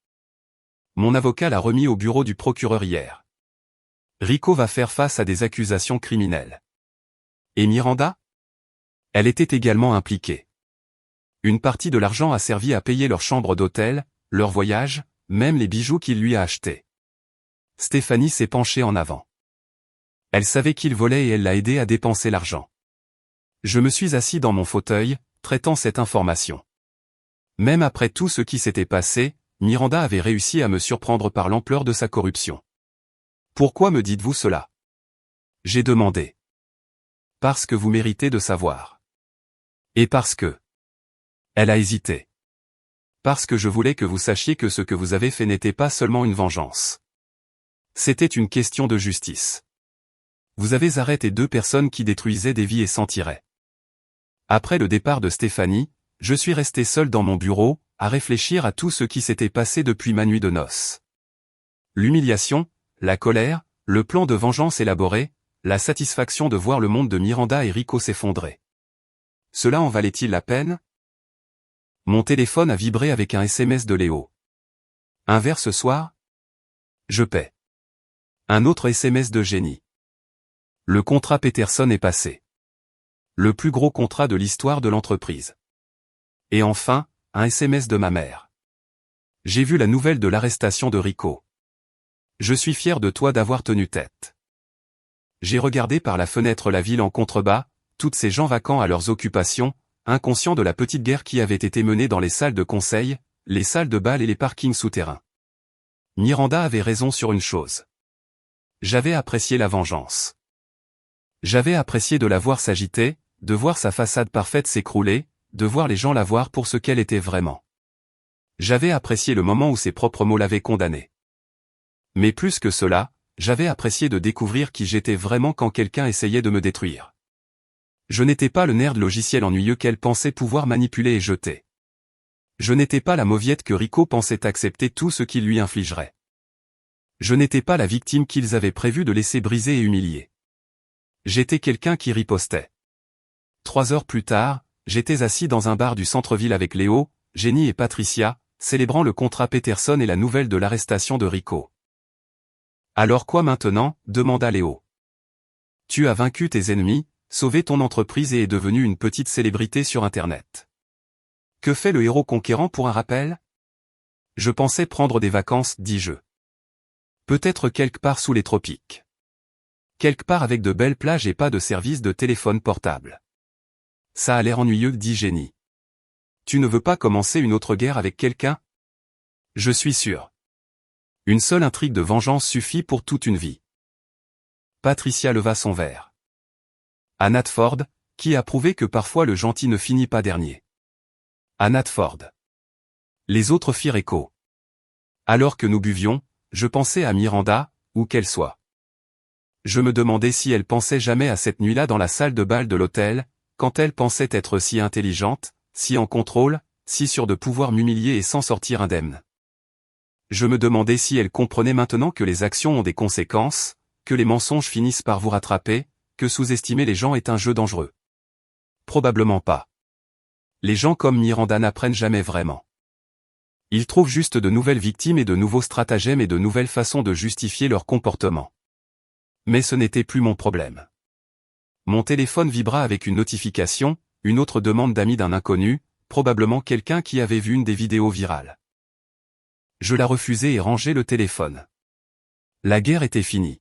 Mon avocat l'a remis au bureau du procureur hier. Rico va faire face à des accusations criminelles. Et Miranda? Elle était également impliquée. Une partie de l'argent a servi à payer leur chambre d'hôtel, leur voyage, même les bijoux qu'il lui a achetés. Stéphanie s'est penchée en avant. Elle savait qu'il volait et elle l'a aidé à dépenser l'argent. Je me suis assis dans mon fauteuil, traitant cette information. Même après tout ce qui s'était passé, Miranda avait réussi à me surprendre par l'ampleur de sa corruption. Pourquoi me dites-vous cela? J'ai demandé. Parce que vous méritez de savoir. Et parce que... Elle a hésité. Parce que je voulais que vous sachiez que ce que vous avez fait n'était pas seulement une vengeance. C'était une question de justice. Vous avez arrêté 2 personnes qui détruisaient des vies et s'en tiraient. Après le départ de Stéphanie, je suis resté seul dans mon bureau, à réfléchir à tout ce qui s'était passé depuis ma nuit de noces. L'humiliation, la colère, le plan de vengeance élaboré, la satisfaction de voir le monde de Miranda et Rico s'effondrer. Cela en valait-il la peine? Mon téléphone a vibré avec un SMS de Léo. Un verre ce soir? Je paie. Un autre SMS de Jenny. Le contrat Peterson est passé. Le plus gros contrat de l'histoire de l'entreprise. Et enfin, un SMS de ma mère. J'ai vu la nouvelle de l'arrestation de Rico. Je suis fier de toi d'avoir tenu tête. J'ai regardé par la fenêtre la ville en contrebas, toutes ces gens vaquant à leurs occupations, inconscients de la petite guerre qui avait été menée dans les salles de conseil, les salles de bal et les parkings souterrains. Miranda avait raison sur une chose. J'avais apprécié la vengeance. J'avais apprécié de la voir s'agiter, de voir sa façade parfaite s'écrouler, de voir les gens la voir pour ce qu'elle était vraiment. J'avais apprécié le moment où ses propres mots l'avaient condamnée. Mais plus que cela, j'avais apprécié de découvrir qui j'étais vraiment quand quelqu'un essayait de me détruire. Je n'étais pas le nerd logiciel ennuyeux qu'elle pensait pouvoir manipuler et jeter. Je n'étais pas la mauviette que Rico pensait accepter tout ce qu'il lui infligerait. Je n'étais pas la victime qu'ils avaient prévu de laisser briser et humilier. J'étais quelqu'un qui ripostait. 3 heures plus tard, j'étais assis dans un bar du centre-ville avec Léo, Jenny et Patricia, célébrant le contrat Peterson et la nouvelle de l'arrestation de Rico. Alors quoi maintenant? Demanda Léo. Tu as vaincu tes ennemis, sauvé ton entreprise et est devenu une petite célébrité sur Internet. Que fait le héros conquérant pour un rappel? Je pensais prendre des vacances, dis-je. Peut-être quelque part sous les tropiques. Quelque part avec de belles plages et pas de service de téléphone portable. Ça a l'air ennuyeux, dit Jenny. Tu ne veux pas commencer une autre guerre avec quelqu'un? Je suis sûr. Une seule intrigue de vengeance suffit pour toute une vie. Patricia leva son verre. À Nat Ford, qui a prouvé que parfois le gentil ne finit pas dernier. À Nat Ford. Les autres firent écho. Alors que nous buvions, je pensais à Miranda, où qu'elle soit. Je me demandais si elle pensait jamais à cette nuit-là dans la salle de bal de l'hôtel, quand elle pensait être si intelligente, si en contrôle, si sûre de pouvoir m'humilier et s'en sortir indemne. Je me demandais si elle comprenait maintenant que les actions ont des conséquences, que les mensonges finissent par vous rattraper, que sous-estimer les gens est un jeu dangereux. Probablement pas. Les gens comme Miranda n'apprennent jamais vraiment. Ils trouvent juste de nouvelles victimes et de nouveaux stratagèmes et de nouvelles façons de justifier leur comportement. Mais ce n'était plus mon problème. Mon téléphone vibra avec une notification, une autre demande d'amis d'un inconnu, probablement quelqu'un qui avait vu une des vidéos virales. Je la refusai et rangeai le téléphone. La guerre était finie.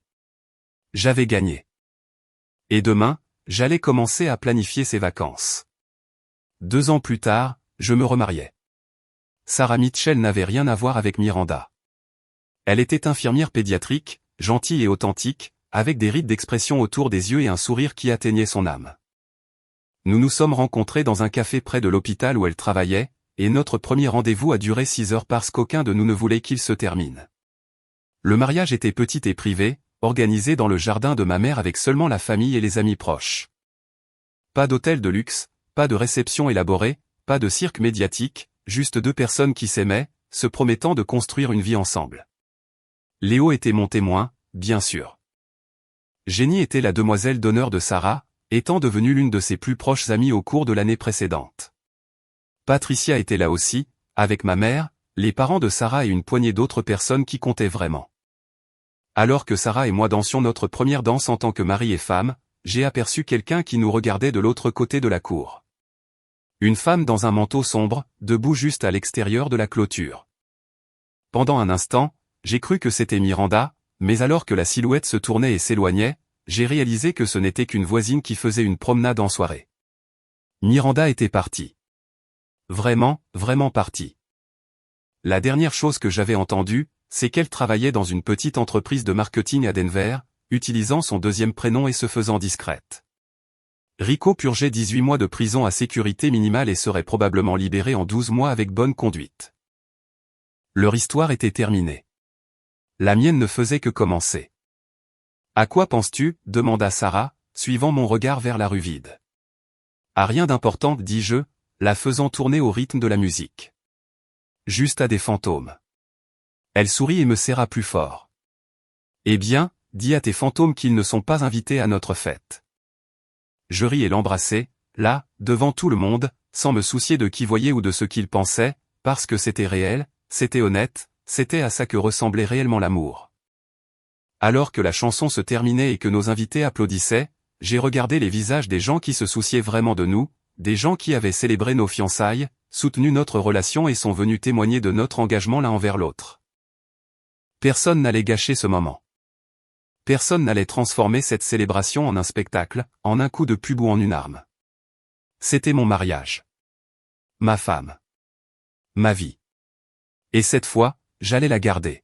J'avais gagné. Et demain, j'allais commencer à planifier ses vacances. 2 ans plus tard, je me remariais. Sarah Mitchell n'avait rien à voir avec Miranda. Elle était infirmière pédiatrique, gentille et authentique, avec des rides d'expression autour des yeux et un sourire qui atteignait son âme. Nous nous sommes rencontrés dans un café près de l'hôpital où elle travaillait, et notre premier rendez-vous a duré 6 heures parce qu'aucun de nous ne voulait qu'il se termine. Le mariage était petit et privé, organisé dans le jardin de ma mère avec seulement la famille et les amis proches. Pas d'hôtel de luxe, pas de réception élaborée, pas de cirque médiatique, juste deux personnes qui s'aimaient, se promettant de construire une vie ensemble. Léo était mon témoin, bien sûr. Jenny était la demoiselle d'honneur de Sarah, étant devenue l'une de ses plus proches amies au cours de l'année précédente. Patricia était là aussi, avec ma mère, les parents de Sarah et une poignée d'autres personnes qui comptaient vraiment. Alors que Sarah et moi dansions notre première danse en tant que mari et femme, j'ai aperçu quelqu'un qui nous regardait de l'autre côté de la cour. Une femme dans un manteau sombre, debout juste à l'extérieur de la clôture. Pendant un instant, j'ai cru que c'était Miranda, mais alors que la silhouette se tournait et s'éloignait, j'ai réalisé que ce n'était qu'une voisine qui faisait une promenade en soirée. Miranda était partie. Vraiment, vraiment partie. La dernière chose que j'avais entendue, c'est qu'elle travaillait dans une petite entreprise de marketing à Denver, utilisant son deuxième prénom et se faisant discrète. Rico purgeait 18 mois de prison à sécurité minimale et serait probablement libéré en 12 mois avec bonne conduite. Leur histoire était terminée. La mienne ne faisait que commencer. « À quoi penses-tu » demanda Sarah, suivant mon regard vers la rue vide. « À rien d'important, dis-je, la faisant tourner au rythme de la musique. Juste à des fantômes. » Elle sourit et me serra plus fort. « Eh bien, dis à tes fantômes qu'ils ne sont pas invités à notre fête. » Je ris et l'embrassai, là, devant tout le monde, sans me soucier de qui voyait ou de ce qu'il pensait, parce que c'était réel, c'était honnête, c'était à ça que ressemblait réellement l'amour. Alors que la chanson se terminait et que nos invités applaudissaient, j'ai regardé les visages des gens qui se souciaient vraiment de nous, des gens qui avaient célébré nos fiançailles, soutenu notre relation et sont venus témoigner de notre engagement l'un envers l'autre. Personne n'allait gâcher ce moment. Personne n'allait transformer cette célébration en un spectacle, en un coup de pub ou en une arme. C'était mon mariage. Ma femme. Ma vie. Et cette fois, j'allais la garder.